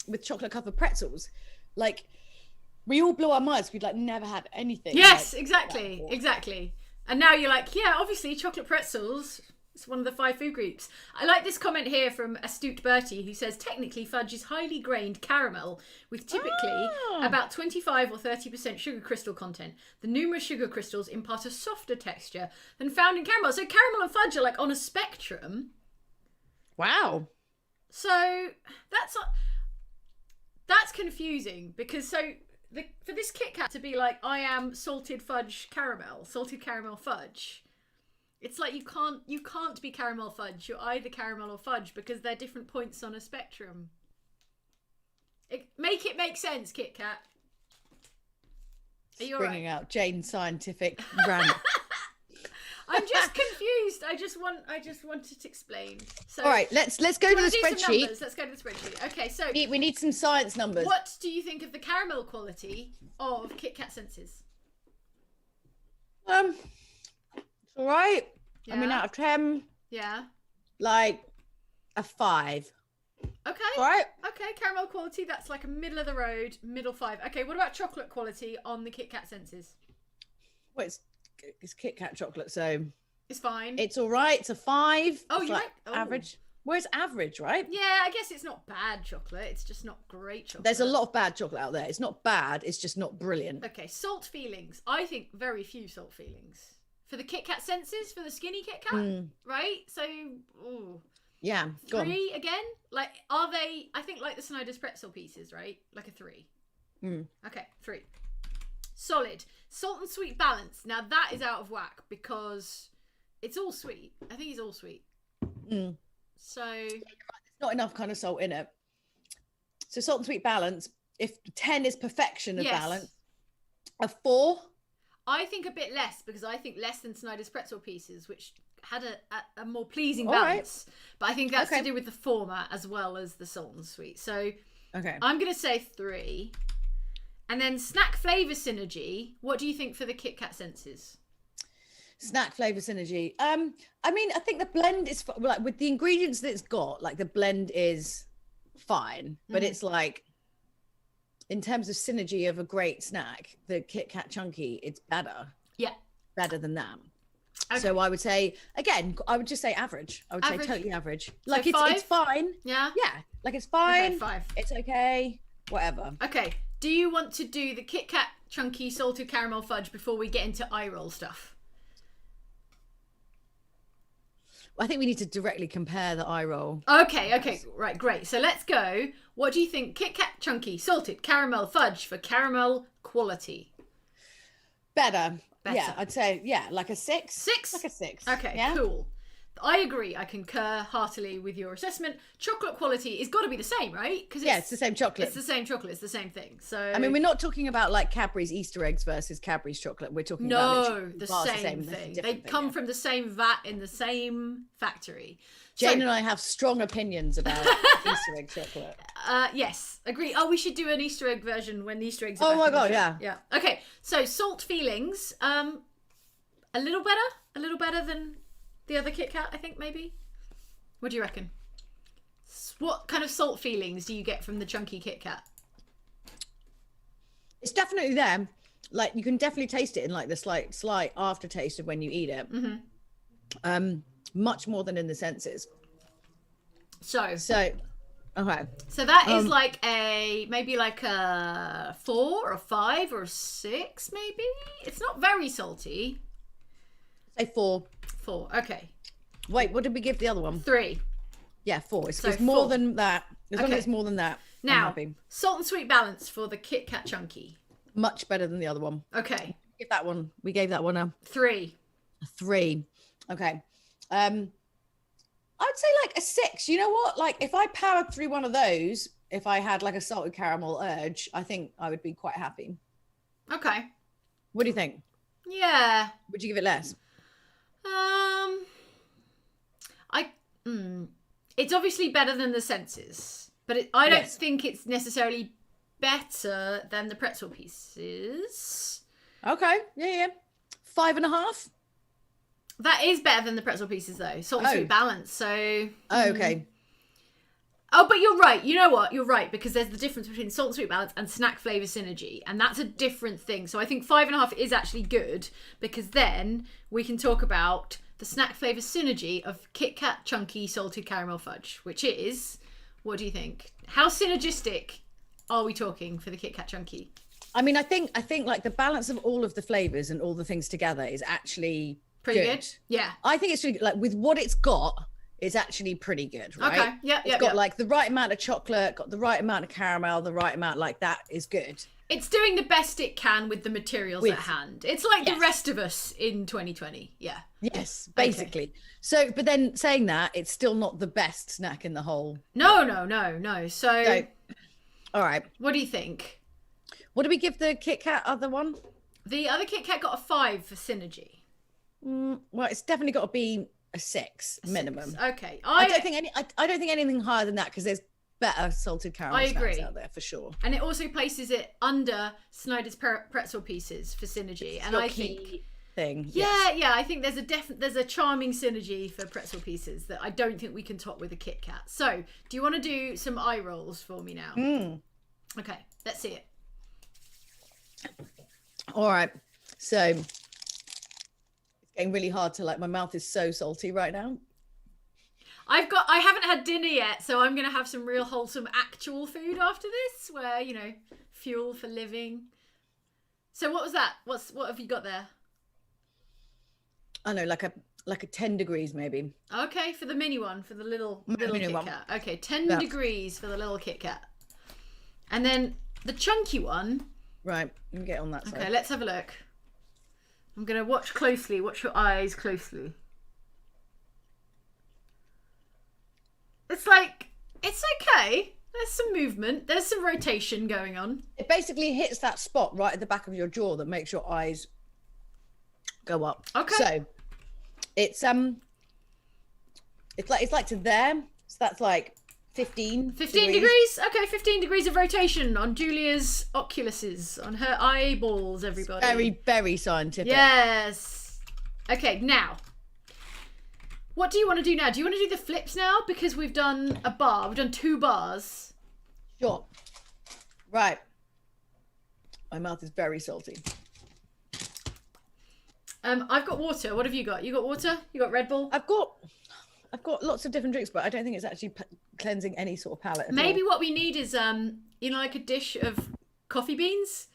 with chocolate covered pretzels. Like we all blew our minds. We'd like never had anything. Yes, like exactly. And now you're like, yeah, obviously chocolate pretzels. It's one of the 5 food groups. I like this comment here from Astute Bertie, who says, technically fudge is highly grained caramel with typically about 25 or 30% sugar crystal content. The numerous sugar crystals impart a softer texture than found in caramel. So caramel and fudge are like on a spectrum. Wow. So that's confusing because for this KitKat to be like, I am salted caramel fudge. It's like you can't be caramel fudge. You're either caramel or fudge because they're different points on a spectrum. Make it make sense, KitKat. Are you bringing out Jane's scientific rant? I'm just confused. I just wanted to explain. So, all right, let's go to the spreadsheet. Let's go to the spreadsheet. Okay, so we need some science numbers. What do you think of the caramel quality of KitKat senses? It's all right. Yeah. I mean, out of 10. Yeah. Like a 5. Okay. All right. Okay, caramel quality. That's like a middle of the road, middle 5. Okay, what about chocolate quality on the KitKat senses? Well, it's KitKat chocolate, so it's fine. It's all right. It's a 5. Oh, you like average? Well, it's average, right? Yeah, I guess it's not bad chocolate. It's just not great chocolate. There's a lot of bad chocolate out there. It's not bad. It's just not brilliant. Okay, salt feelings. I think very few salt feelings. For the KitKat senses, for the skinny KitKat, right? So, yeah, 3 again? Like, are they, I think like the Snyders pretzel pieces, right? Like a 3. Okay, 3. Solid. Salt and sweet balance. Now that is out of whack because it's all sweet. I think it's all sweet. So there's not enough kind of salt in it. So salt and sweet balance. If 10 is perfection of balance, a 4. I think a bit less because I think less than Snyders pretzel pieces, which had a more pleasing balance. But I think that's to do with the format as well as the salt and sweet. So I'm going to say 3. And then snack flavour synergy. What do you think for the KitKat senses? Snack flavour synergy. I mean, I think the blend is like with the ingredients that it's got, like the blend is fine, but it's like in terms of synergy of a great snack, the KitKat Chunky, it's better. Yeah. Better than that. Okay. So I would say, again, I would just say average. I would say totally average. Like so it's fine. Yeah. Yeah. Like it's fine. Okay, 5. It's okay. Whatever. Okay. Do you want to do the KitKat Chunky salted caramel fudge before we get into eye roll stuff? I think we need to directly compare the eye roll. Okay. Right, great. So let's go. What do you think KitKat Chunky salted caramel fudge for caramel quality? Better. Yeah, I'd say, like a 6. 6? Like a 6. Okay, cool. I agree. I concur heartily with your assessment. Chocolate quality has got to be the same, right? Because it's the same chocolate. It's the same chocolate. It's the same thing. So I mean, we're not talking about like Cadbury's Easter eggs versus Cadbury's chocolate. We're talking about the same thing. They come from the same vat in the same factory. Jane and I have strong opinions about Easter egg chocolate. Yes, agree. Oh, we should do an Easter egg version when the Easter eggs are back. Oh my god, yeah. Okay, so salt feelings, a little better than the other KitKat, I think, maybe. What do you reckon? What kind of salt feelings do you get from the chunky KitKat? It's definitely there. Like, you can definitely taste it in like the slight aftertaste of when you eat it. Much more than in the senses. So okay. So that is like maybe like a 4 or a 5 or a 6, maybe. It's not very salty. Say 4. 4. Okay. Wait, what did we give the other one? 3. Yeah, 4. It's more than that. As long as it's more than that. Now, salt and sweet balance for the KitKat Chunky. Much better than the other one. Okay. We gave that one a 3. A 3. Okay. I would say like a 6. You know what? Like if I powered through one of those, if I had like a salted caramel urge, I think I would be quite happy. Okay. What do you think? Yeah. Would you give it less? It's obviously better than the senses, but I don't think it's necessarily better than the pretzel pieces. Okay. Yeah. 5.5. That is better than the pretzel pieces, though. Salt and sweet balance. So. Okay. Oh, but you're right. You know what? You're right, because there's the difference between salt and sweet balance and snack flavour synergy, and that's a different thing. So I think 5.5 is actually good, because then we can talk about the snack flavour synergy of KitKat Chunky salted caramel fudge, which is, what do you think? How synergistic are we talking for the KitKat Chunky? I mean, I think like the balance of all of the flavours and all the things together is actually pretty good. Yeah. I think it's really, like with what it's got, it's actually pretty good, right? Okay. Yeah. It's got like the right amount of chocolate, got the right amount of caramel, the right amount, like that is good. It's doing the best it can with the materials at hand. It's like the rest of us in 2020. Yeah. Yes, basically. Okay. So, but then saying that, it's still not the best snack in the whole. No. So all right. What do you think? What do we give the KitKat other one? The other KitKat got a 5 for synergy. Well, it's definitely got to be a 6 minimum. 6. Okay. I don't think anything higher than that, because there's better salted caramel snacks out there for sure. And it also places it under Snyders pretzel pieces for synergy. And I think thing. Yeah, I think there's a charming synergy for pretzel pieces that I don't think we can top with a KitKat. So, do you want to do some eye rolls for me now? Okay, let's see it. All right. So, it's getting really hard to, like, my mouth is so salty right now. I haven't had dinner yet, so I'm going to have some real wholesome actual food after this, where, you know, fuel for living. So what was that? What have you got there? I know, like a 10 degrees maybe. Okay, for the mini one, for the little KitKat. One. Okay, 10 degrees for the little KitKat. And then the chunky one, Right, let me get on that side. Okay, let's have a look. I'm going to watch closely. Watch your eyes closely. It's like, it's okay. There's some movement. There's some rotation going on. It basically hits that spot right at the back of your jaw that makes your eyes go up. Okay. So it's like to there. So that's like 15 degrees. Okay, 15 degrees of rotation on Julia's oculuses, on her eyeballs, everybody. Very, very scientific. Yes. Okay, now. What do you want to do now? Do you want to do the flips now? Because we've done a bar. We've done 2 bars. Sure. Right. My mouth is very salty. I've got water. What have you got? You got water? You got Red Bull? I've got lots of different drinks, but I don't think it's actually cleansing any sort of palate. Maybe what we need is like a dish of coffee beans.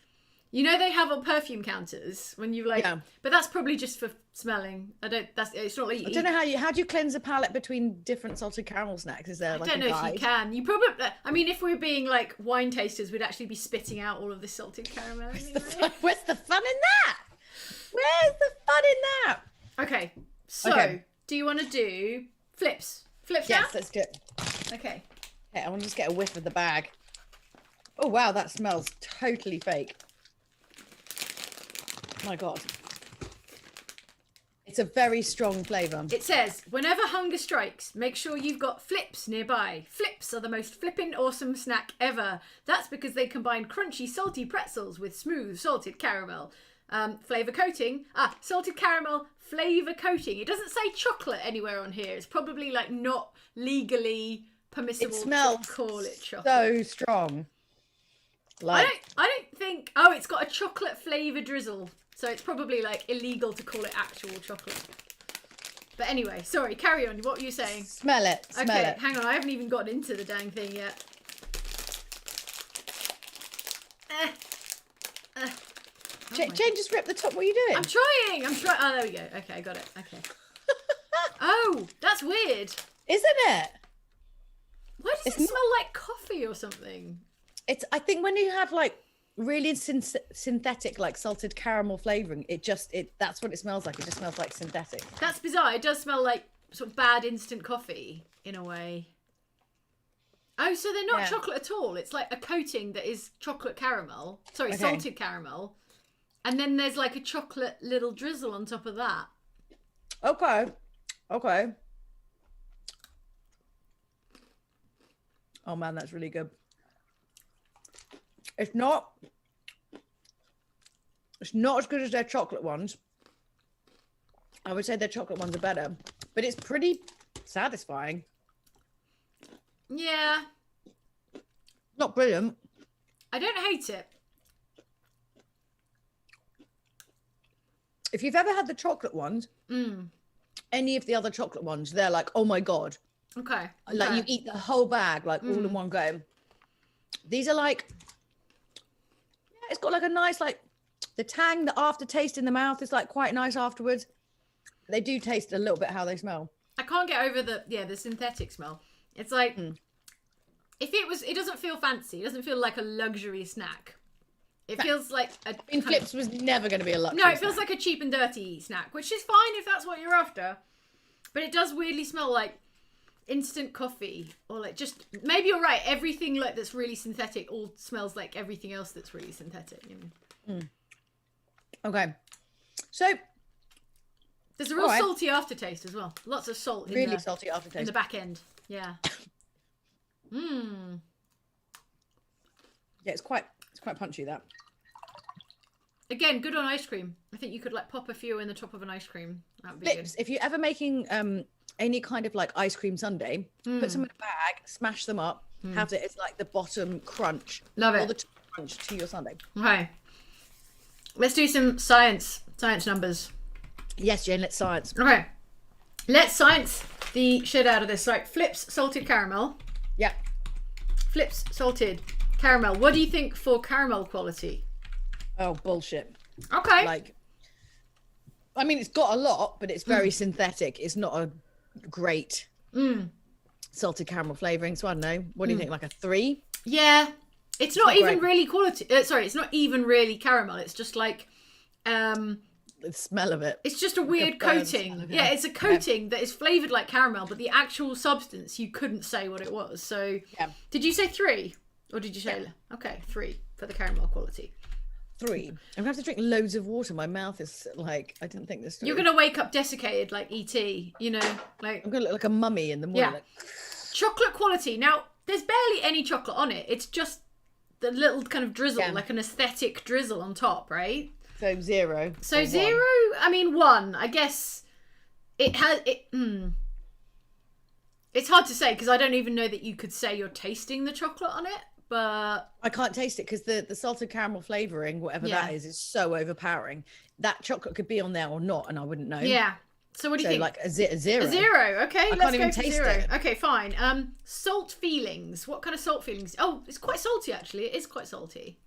You know they have on perfume counters when you like, but that's probably just for smelling. It's not like I don't know how do you cleanse a palate between different salted caramel snacks? Is there like I don't know if you can. You probably. I mean, if we're being like wine tasters, we'd actually be spitting out all of this salted caramel. Where's the fun in that? Where's the fun in that? Okay, so do you want to do flips? Flips now? Yes, let's do it. Okay. I want to just get a whiff of the bag. Oh wow, that smells totally fake. My God. It's a very strong flavour. It says, whenever hunger strikes, make sure you've got flips nearby. Flips are the most flippin' awesome snack ever. That's because they combine crunchy, salty pretzels with smooth, salted caramel. Flavour coating. Salted caramel flavour coating. It doesn't say chocolate anywhere on here. It's probably like not legally permissible to call it chocolate. So strong. Like I don't think. Oh, it's got a chocolate flavour drizzle. So it's probably like illegal to call it actual chocolate. But anyway, sorry, carry on. What were you saying? Smell it. Smell it. Hang on. I haven't even gotten into the dang thing yet. Jane, just rip the top. What are you doing? I'm trying. Oh, there we go. Okay, I got it. Okay. Oh, that's weird. Isn't it? Why does it smell like coffee or something? I think when you have like really synthetic like salted caramel flavoring, that's what it smells like. It just smells like synthetic. That's bizarre. It does smell like sort of bad instant coffee in a way. Oh, so they're not chocolate at all. It's like a coating that is chocolate caramel. Sorry, salted caramel. And then there's like a chocolate little drizzle on top of that. Okay. Oh man, that's really good. It's not as good as their chocolate ones. I would say their chocolate ones are better, but it's pretty satisfying. Yeah. Not brilliant. I don't hate it. If you've ever had the chocolate ones, any of the other chocolate ones, they're like, oh my God. Okay. Like you eat the whole bag, like all in one go. These are like, it's got like a nice, like the tang, the aftertaste in the mouth is like quite nice afterwards. They do taste a little bit how they smell. I can't get over the synthetic smell. It's like, it doesn't feel fancy. It doesn't feel like a luxury snack. It feels like Flips was never going to be a luxury. No, it feels like a cheap and dirty snack, which is fine if that's what you're after. But it does weirdly smell like instant coffee, or like just maybe you're right. Everything like that's really synthetic all smells like everything else that's really synthetic. You know? Okay, so there's a real salty aftertaste as well. Lots of salt. Really salty aftertaste in the back end. Yeah. Yeah, it's quite punchy that. Again, good on ice cream. I think you could like pop a few in the top of an ice cream. That would be Flips, good. if you're ever making any kind of like ice cream sundae, put some in a bag, smash them up, have it. It's like the bottom crunch. Love it. Or the top crunch to your sundae. Okay. Let's do some science numbers. Yes, Jane, let's science. Okay. Let's science the shit out of this. Right, Flips salted caramel. Yeah. Flips salted caramel. What do you think for caramel quality? Oh, bullshit. Okay. Like, I mean, it's got a lot, but it's very synthetic. It's not a great salted caramel flavoring. So I don't know. What do you think? Like a 3? Yeah. It's not even great. really quality. Sorry, it's not even really caramel. It's just like, The smell of it. it's just a weird burnt smell coating. of it. Yeah, it's a coating that is flavored like caramel, but the actual substance you couldn't say what it was. So, did you say 3, or did you say okay 3 for the caramel quality? 3. I'm gonna have to drink loads of water. My mouth is like, I didn't think this through. You're gonna wake up desiccated like E.T. You know, like I'm gonna look like a mummy in the morning. Yeah. Chocolate quality. Now, there's barely any chocolate on it. It's just the little kind of drizzle, like an aesthetic drizzle on top, right? So 0. So 0. I mean 1. I guess it has. It's hard to say because I don't even know that you could say you're tasting the chocolate on it. But I can't taste it because the salted caramel flavoring, whatever that is so overpowering. That chocolate could be on there or not, and I wouldn't know. Yeah. So what do you think? Like a 0. A 0. Okay, I let's can't go even for taste 0. it. Okay, fine. Salt feelings. What kind of salt feelings? Oh, it's quite salty actually. It is quite salty.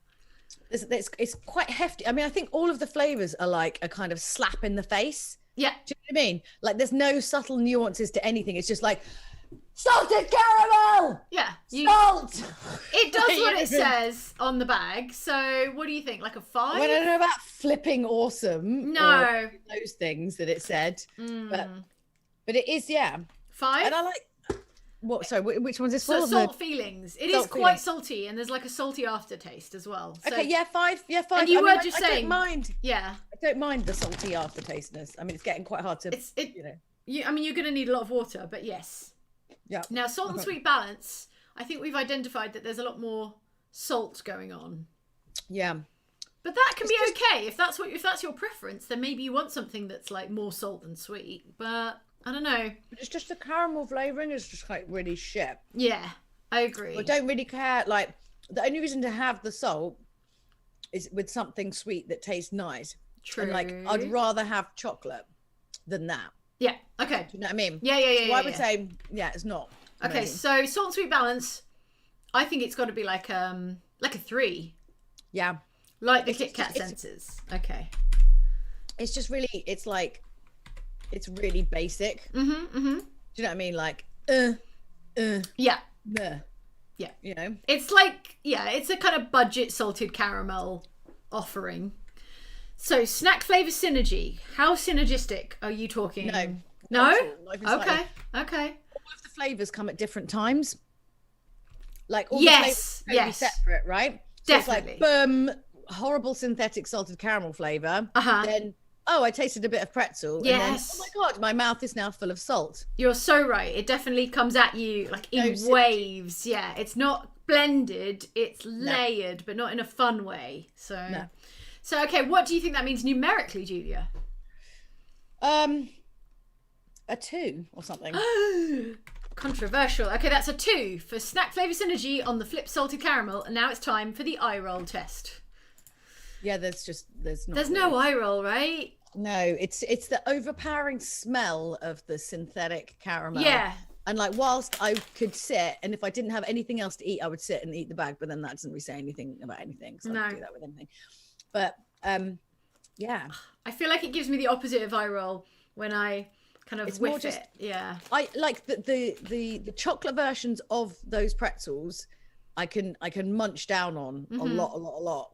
It's quite hefty. I mean, I think all of the flavors are like a kind of slap in the face. Yeah. Do you know what I mean? Like there's no subtle nuances to anything. It's just like salted caramel. Yeah. Salt. It does what it says on the bag. So what do you think? Like a 5? I don't know about flipping awesome. No. Or those things that it said. But it is, 5? And I like what? Sorry, which one's this for? So salt feelings. It is quite salty, and there's like a salty aftertaste as well. So, okay, 5. Yeah, 5. And you were just I saying, don't mind. Yeah. I don't mind the salty aftertasteness. I mean, it's getting quite hard to. I mean, you're going to need a lot of water, but yes. Yeah. Now, salt and sweet balance. I think we've identified that there's a lot more salt going on. Yeah. But that can be okay if that's your preference. Then maybe you want something that's like more salt than sweet. But I don't know. It's just the caramel flavoring is just like really shit. Yeah, I agree. I don't really care. Like the only reason to have the salt is with something sweet that tastes nice. True. And like I'd rather have chocolate than that. Yeah. Okay. Do you know what I mean? Yeah. So I would say, it's not. Okay, amazing. so salt and sweet balance. I think it's got to be like a 3. Yeah. Like the KitKat senses. Okay. It's just really, it's really basic. Do you know what I mean? Like, yeah. Yeah. Yeah. You know? It's like, it's a kind of budget salted caramel offering. So snack flavor synergy. How synergistic are you talking? No? Okay. All of the flavors come at different times. Like all the flavors are separate, right? So Definitely. It's like, horrible synthetic salted caramel flavor. Then, I tasted a bit of pretzel. Yes. And then, oh my God, my mouth is now full of salt. You're so right. It definitely comes at you like in waves. Yeah. It's not blended. It's layered, but not in a fun way. So, okay. What do you think that means numerically, Julia? A 2 or something. Controversial. Okay, that's a 2 for snack flavor synergy on the flip salted caramel. And now it's time for the eye roll test. Yeah, there's no eye roll, right? No, it's the overpowering smell of the synthetic caramel. Yeah. And like, whilst I could sit, and if I didn't have anything else to eat, I would sit and eat the bag. But then that doesn't really say anything about anything. So I don't do that with anything. But yeah. I feel like it gives me the opposite of eye roll when I kind of whiff it. Yeah. I like the chocolate versions of those pretzels. I can munch down on a lot.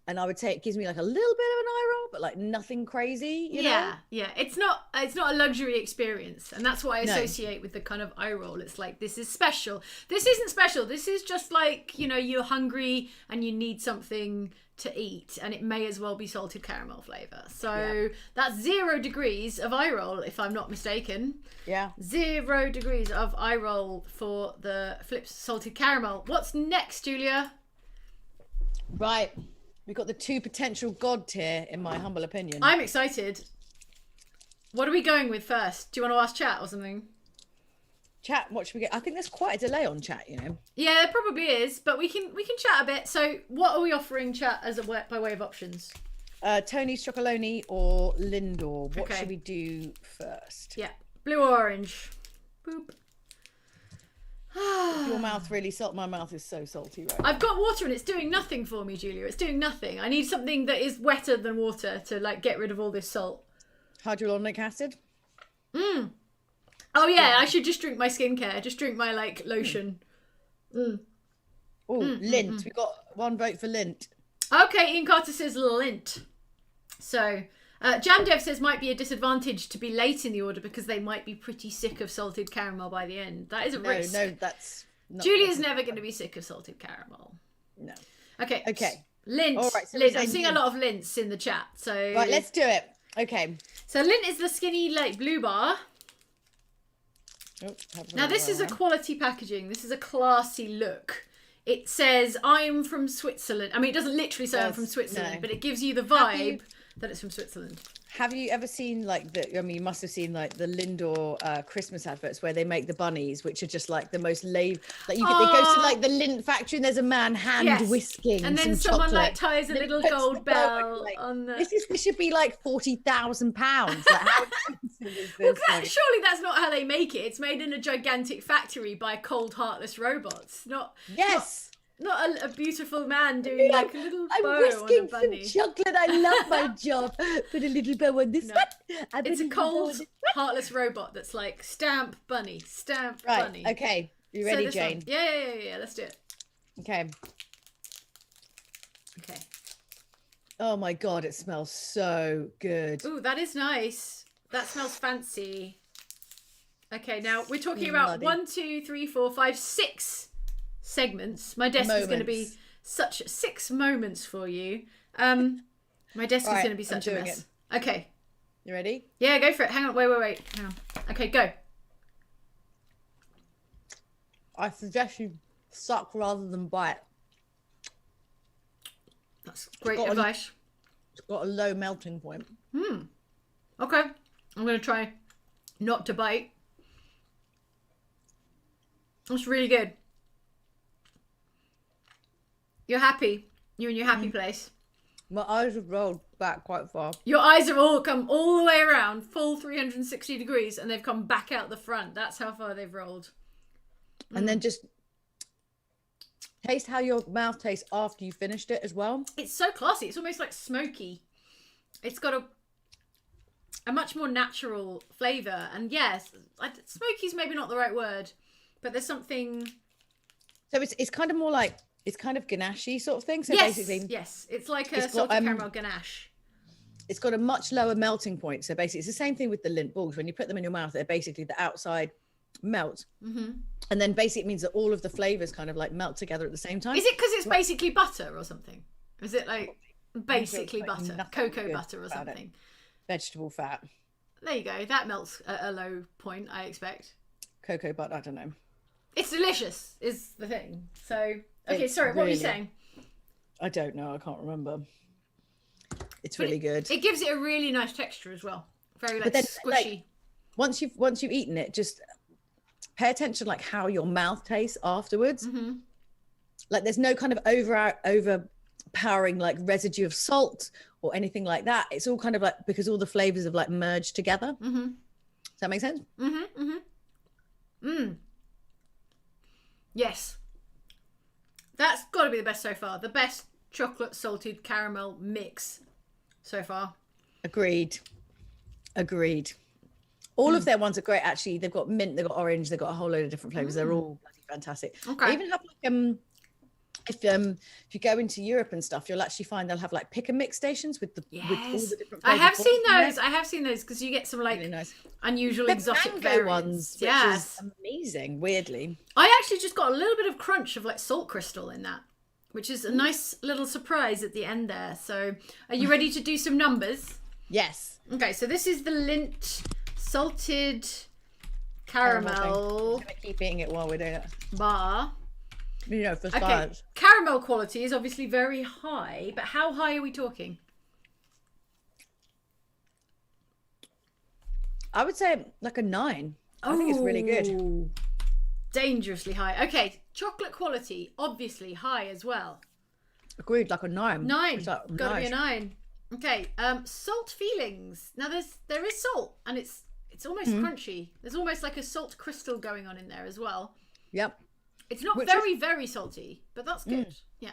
And I would say it gives me like a little bit of an eye roll, but like nothing crazy, you know? Yeah. It's not a luxury experience. And that's what I associate with the kind of eye roll. It's like, this is special. This isn't special. This is just like, you're hungry and you need something to eat. And it may as well be salted caramel flavor. So that's 0 degrees of eye roll, if I'm not mistaken. Yeah. 0 degrees of eye roll for the flips salted caramel. What's next, Julia? Right. We've got the 2 potential god tier, in my humble opinion. I'm excited. What are we going with first? Do you want to ask chat or something? Chat, what should we get? I think there's quite a delay on chat, Yeah, there probably is, but we can chat a bit. So what are we offering chat as by way of options? Tony's Chocolonely or Lindor. What should we do first? Yeah, blue or orange. Boop. Your mouth really salt. My mouth is so salty right now. I've got water and it's doing nothing for me, Julia. It's doing nothing. I need something that is wetter than water to like get rid of all this salt. Hyaluronic acid. Oh yeah, I should just drink my skincare. Just drink my like lotion. Oh, Lindt. We got one vote for Lindt. Okay, Ian Carter says Lindt. So, Jam Dev says might be a disadvantage to be late in the order because they might be pretty sick of salted caramel by the end. That is a risk. No, that's not. Julia's never going to be sick of salted caramel. No. Okay. Okay. Lindt. All right, so Lindt. I'm seeing a lot of Lindts in the chat. So right, let's do it. Okay. So Lindt is the skinny like blue bar. Oh, now this is a quality packaging. This is a classy look. It says I'm from Switzerland. I mean, it doesn't literally say I'm from Switzerland, but it gives you the vibe that it's from Switzerland. Have you ever seen like you must have seen like the Lindor Christmas adverts where they make the bunnies, which are just like the most they go to like the Lindt factory and there's a man hand whisking and then some someone chocolate. like ties a little gold bell on the. This should be like £40,000. Like, how expensive is this? Well, surely that's not how they make it. It's made in a gigantic factory by cold, heartless robots. Not a beautiful man doing like a little bow on a bunny. Some chocolate. I love my job. Put a little bow on this one. It's a cold, heartless robot that's like stamp bunny, stamp bunny. Okay. You ready, Jane? Yeah. Let's do it. Okay. Okay. Oh my God, it smells so good. Ooh, that is nice. That smells fancy. Okay, now we're talking about 1, 2, 3, 4, 5, 6 segments. My desk is going to be such 6 moments for you. My desk is going to be such a mess. Okay. You ready? Yeah, go for it. Hang on. Wait. Hang on. Okay, go. I suggest you suck rather than bite. That's great advice. It's got a low melting point. Okay. I'm going to try not to bite. That's really good. You're happy. You're in your happy place. My eyes have rolled back quite far. Your eyes have all come all the way around, full 360 degrees, and they've come back out the front. That's how far they've rolled. And then just taste how your mouth tastes after you finished it as well. It's so classy. It's almost like smoky. It's got a much more natural flavour. And yes, smoky's maybe not the right word, but there's something... So it's kind of more like... It's kind of ganache-y sort of thing. So yes, basically, it's like a salted caramel ganache. It's got a much lower melting point. So basically, it's the same thing with the Lindt balls. When you put them in your mouth, they're basically the outside melt. And then basically it means that all of the flavors kind of like melt together at the same time. Is it because it's basically butter or something? Is it like basically butter, cocoa butter or something? Vegetable fat. There you go. That melts at a low point, I expect. Cocoa butter, I don't know. It's delicious, is the thing. So, okay, sorry, what were you saying? I don't know. I can't remember. It's really good. It gives it a really nice texture as well. Very like squishy. Like, once you've eaten it, just pay attention like how your mouth tastes afterwards. Like there's no kind of overpowering like residue of salt or anything like that. It's all kind of like because all the flavors have like merged together. Does that make sense? Yes. That's got to be the best so far. The best chocolate salted caramel mix so far. Agreed. All of their ones are great, actually. They've got mint, they've got orange, they've got a whole load of different flavors. They're all bloody fantastic. Okay. They even have like if you go into Europe and stuff, you'll actually find they'll have like pick and mix stations with all the different flavors. I have seen those because you get some like really nice, unusual exotic variants. Which is amazing, weirdly. I actually just got a little bit of crunch of like salt crystal in that, which is a nice little surprise at the end there. So are you ready to do some numbers? Yes. Okay, so this is the Lindt salted caramel. I'm gonna keep eating it while we're doing it. Bar. You know, for science. Caramel quality is obviously very high, but how high are we talking? I would say like a 9. I think it's really good. Dangerously high. Okay, chocolate quality, obviously high as well. Agreed, like a 9. 9. Like, gotta be a 9. Okay, salt feelings. Now there is salt, and it's almost crunchy. There's almost like a salt crystal going on in there as well. Yep. It's not very salty, but that's good. Yeah.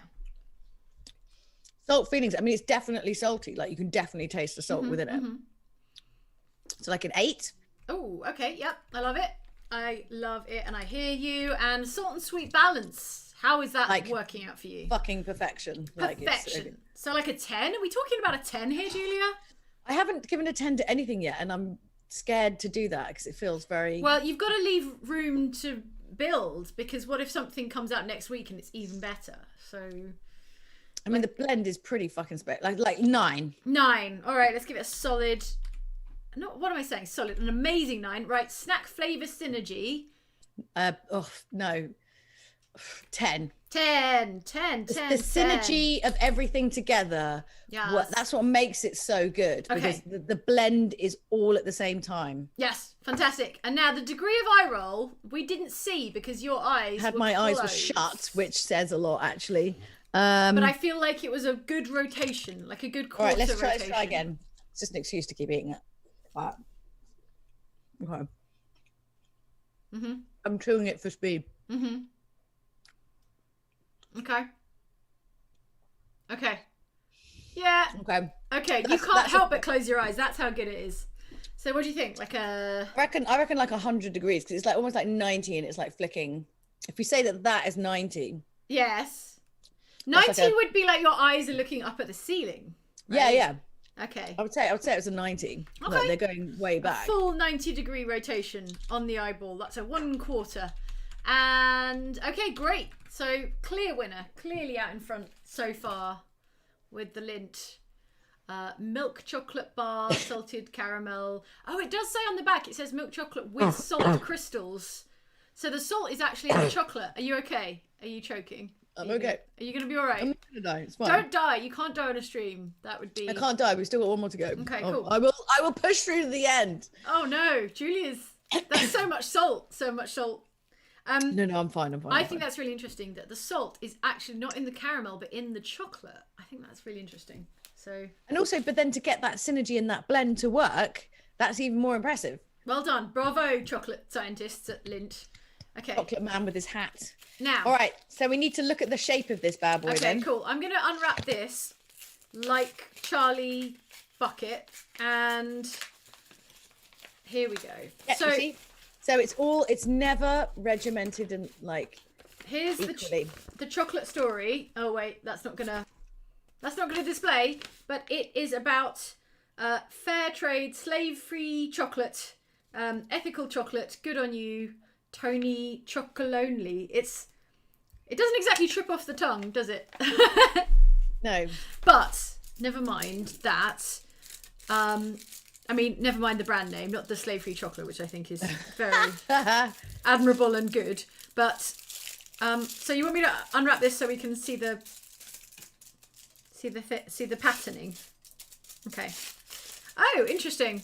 Salt feelings. I mean, it's definitely salty. Like you can definitely taste the salt within it. So like an 8. Oh, okay. Yep. I love it. I love it. And I hear you. And salt and sweet balance. How is that Like, working out for you? Fucking perfection. Perfection. So like a 10? Are we talking about a 10 here, Julia? I haven't given a 10 to anything yet, and I'm scared to do that because it feels very... Well, you've got to leave room to build, because what if something comes out next week and it's even better? So... I mean, the blend is pretty fucking like 9. 9. All right, let's give it a solid... No, what am I saying? Solid. An amazing 9. Right, snack flavour synergy. No. 10. 10. The synergy of everything together. Yeah. That's what makes it so good. Because Okay. the blend is all at the same time. Yes, fantastic. And now the degree of eye roll, we didn't see because your eyes eyes were shut, which says a lot, actually. But I feel like it was a good rotation, like a good quarter all right, let's rotation. try again. It's just an excuse to keep eating it. Okay. I'm chewing it for speed. Okay. Yeah. Okay. You can't help but close your eyes. That's how good it is. So what do you think? Like a... I reckon like 100 degrees, because it's like almost like 90 and it's like flicking. If we say that is 90. Yes. 90 like would be like your eyes are looking up at the ceiling. Right? Yeah. Okay. I would say it was a 90. Okay. Like they're going way back. A full 90-degree rotation on the eyeball. That's a 1/4. And okay, great. So clear winner, clearly out in front so far with the Lindt milk chocolate bar, salted caramel. Oh, it does say on the back, it says milk chocolate with salt crystals. So the salt is actually in the chocolate. Are you okay? Are you choking? I'm okay. Are you going to be all right? I'm not gonna die. It's fine. Don't die. You can't die on a stream. That would be... I can't die. We've still got one more to go. Okay, cool. I will push through to the end. Oh no, Julia's... That's so much salt. So much salt. No, I'm fine. I think that's really interesting that the salt is actually not in the caramel, but in the chocolate. I think that's really interesting. So... And also, but then to get that synergy in that blend to work, that's even more impressive. Well done. Bravo, chocolate scientists at Lindt. Okay. Chocolate man with his hat. Now. All right, so we need to look at the shape of this bad boy then. Okay, cool. I'm going to unwrap this like Charlie Bucket, and here we go. Yeah, so, you see? So it's never regimented and like here's equally. the chocolate story. Oh wait, that's not gonna display, but it is about fair trade, slave-free chocolate, ethical chocolate, good on you, Tony Chocolonely. It doesn't exactly trip off the tongue, does it? No. But never mind that. I mean, never mind the brand name, not the slave-free chocolate, which I think is very admirable and good. But so you want me to unwrap this so we can see the patterning? Okay. Oh, interesting.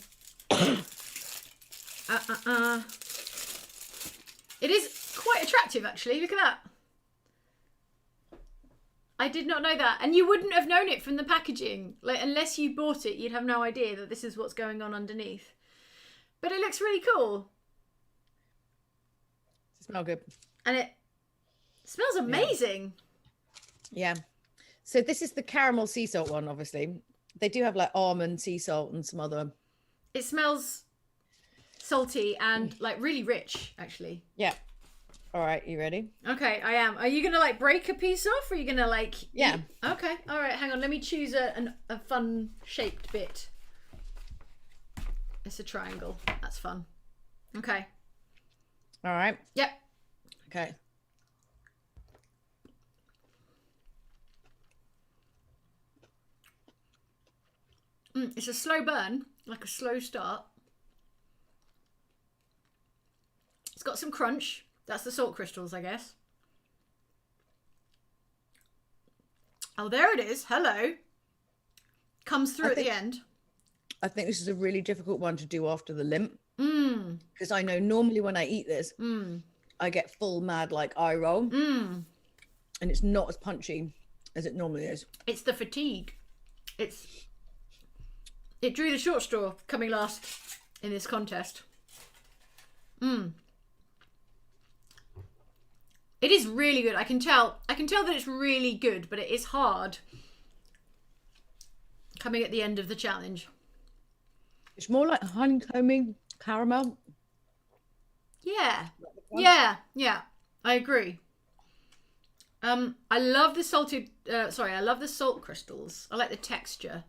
It is quite attractive, actually. Look at that. I did not know that. And you wouldn't have known it from the packaging. Like, unless you bought it, you'd have no idea that this is what's going on underneath. But it looks really cool. It smells good. And it smells amazing. Yeah. So this is the caramel sea salt one, obviously. They do have like almond sea salt and some other... It smells salty and like really rich, actually. Yeah. All right, you ready? Okay, I am. Are you gonna like break a piece off, or are you gonna like... Yeah. Okay, all right, hang on. Let me choose a fun shaped bit. It's a triangle. That's fun. Okay. All right. Yep. Okay. It's a slow burn, like a slow start. It's got some crunch. That's the salt crystals, I guess. Oh, there it is. Hello. Comes through at the end. I think this is a really difficult one to do after the Lindt. Because I know normally when I eat this, I get full mad like eye roll. And it's not as punchy as it normally is. It's the fatigue. It drew the short straw coming last in this contest. It is really good. I can tell that it's really good, but it is hard coming at the end of the challenge. It's more like honeycomby caramel. Yeah. Yeah. I agree. I love the salted. I love the salt crystals. I like the texture.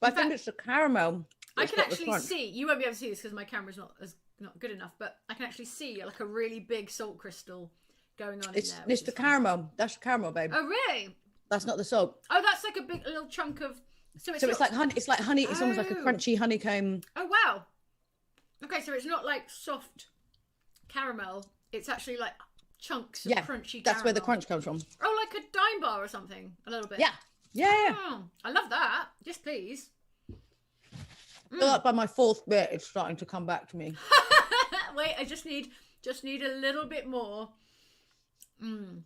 But I think it's the caramel. I can actually see. You won't be able to see this because my camera's not good enough. But I can actually see like a really big salt crystal going on in there. It's the caramel. That's the caramel, babe. Oh really? That's not the salt. Oh, that's like a big little chunk of. So it's like honey. It's like honey. It's almost like a crunchy honeycomb. Oh wow. Okay, so it's not like soft caramel. It's actually like chunks of crunchy caramel. That's where the crunch comes from. Oh, like a dime bar or something. A little bit. Yeah. Oh, I love that. Yes, please. I feel like by my fourth bit, it's starting to come back to me. Wait, I just need a little bit more. Oh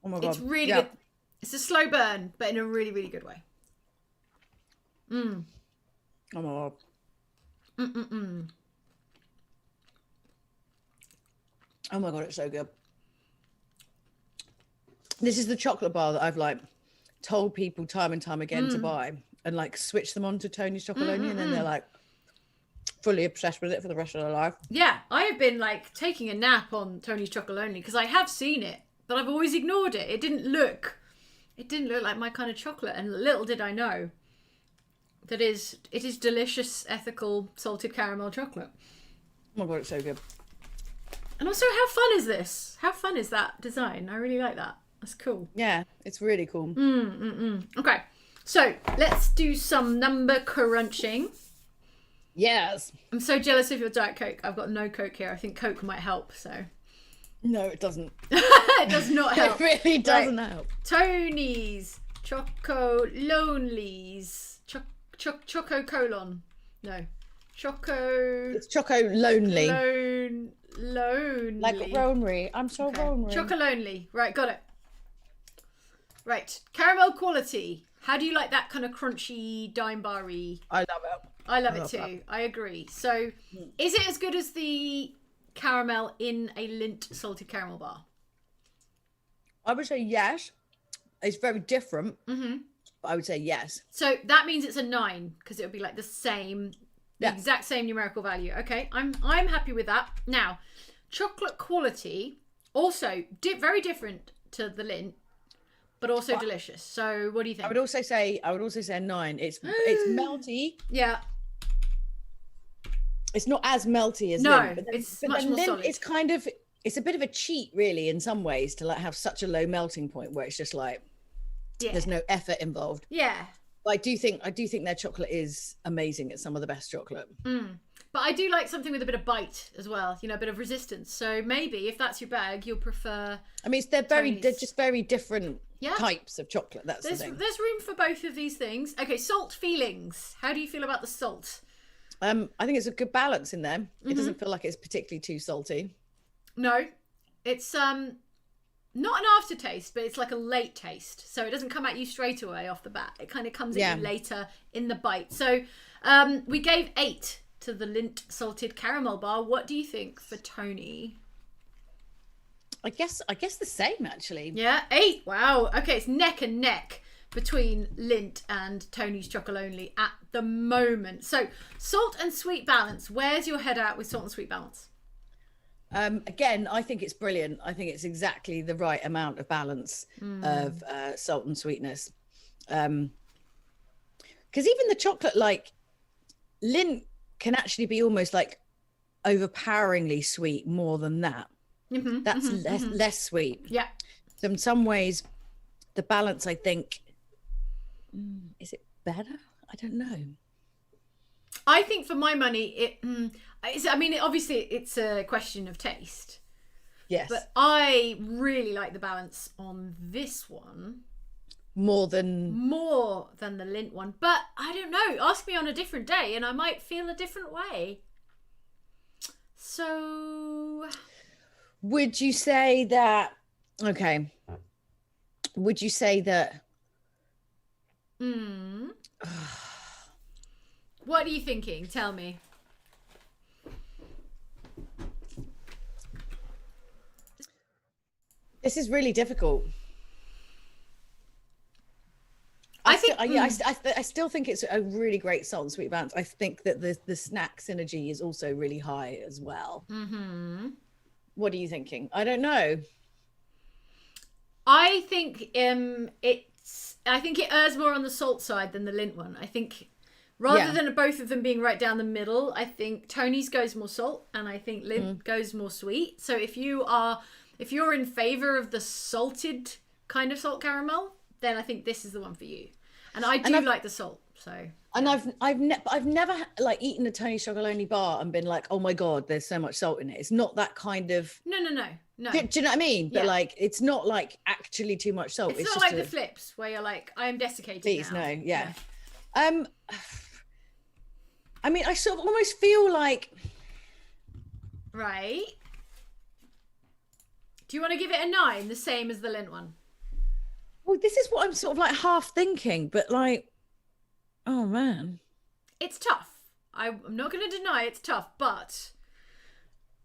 my god, it's really good. It's a slow burn, but in a really, really good way. Oh my god. Oh my god, it's so good. This is the chocolate bar that I've like told people time and time again to buy and like switch them on to Tony's Chocolonely, and then they're like fully obsessed with it for the rest of their life. Yeah, I have been like taking a nap on Tony's Chocolonely because I have seen it, but I've always ignored it. It didn't look like my kind of chocolate, and little did I know that it is delicious, ethical, salted caramel chocolate. Oh my god, it's so good. And also, how fun is this? How fun is that design? I really like that. That's cool. Yeah, it's really cool. Okay, so let's do some number crunching. Yes. I'm so jealous of your Diet Coke. I've got no Coke here. I think Coke might help, so. No, it doesn't. It does not help. It really doesn't help. Tony's Chocolonely's Choco colon. No. Choco. It's Chocolonely. Lonely. Like Ronry. I'm so Ronry. Chocolonely. Right, got it. Right. Caramel quality. How do you like that kind of crunchy, dime bar-y? I love it. I love it too. That. I agree. So, is it as good as the caramel in a Lindt salted caramel bar? I would say yes. It's very different. But I would say yes. So that means it's a 9 because it would be like the same, exact same numerical value. Okay, I'm happy with that. Now, chocolate quality also very different to the Lindt, but also delicious. So what do you think? I would also say a 9. It's melty. Yeah. It's not as melty as Lindt, but it's much more Lindt, solid. It's a bit of a cheat, really, in some ways, to like have such a low melting point where it's just like there's no effort involved. Yeah. But I do think their chocolate is amazing. It's some of the best chocolate. But I do like something with a bit of bite as well, a bit of resistance. So maybe if that's your bag, you'll prefer. I mean, they're just very different types of chocolate. That's the thing. There's room for both of these things. Okay, salt feelings. How do you feel about the salt? I think it's a good balance in there. It doesn't feel like it's particularly too salty. No, it's not an aftertaste, but it's like a late taste. So it doesn't come at you straight away off the bat. It kind of comes at you later in the bite. So we gave 8 to the Lindt salted caramel bar. What do you think for Tony? I guess the same, actually. Yeah, 8. Wow. Okay, it's neck and neck between Lindt and Tony's Chocolonely at the moment. So salt and sweet balance. Where's your head at with salt and sweet balance? Again, I think it's brilliant. I think it's exactly the right amount of balance of salt and sweetness. Because even the chocolate, like Lindt, can actually be almost like overpoweringly sweet more than that. That's less sweet. Yeah. So in some ways, the balance, I think, is it better? I don't know. I think for my money, obviously it's a question of taste. Yes. But I really like the balance on this one. More than the Lindt one. But I don't know. Ask me on a different day and I might feel a different way. So... Would you say that... Okay. Would you say that... What are you thinking? Tell me. This is really difficult. I still think it's a really great salt and sweet balance. I think that the snack synergy is also really high as well. What are you thinking? I don't know. I think it errs more on the salt side than the Lindt one. I think rather than both of them being right down the middle, I think Tony's goes more salt and I think Lindt goes more sweet. So if you're in favor of the salted kind of salt caramel, then I think this is the one for you. And I do like the salt. So and I've never like eaten a Tony's Chocolonely bar and been like, oh my god, there's so much salt in it. It's not that kind of. No. Do you know what I mean? But like, it's not like actually too much salt. It's not just like the flips where you're like, I am desiccated. Please, now. no, yeah. I mean, I sort of almost feel like. Right. Do you want to give it a 9, the same as the Lindt one? Well, this is what I'm sort of like half thinking, but like, oh man, it's tough. I'm not going to deny it's tough, but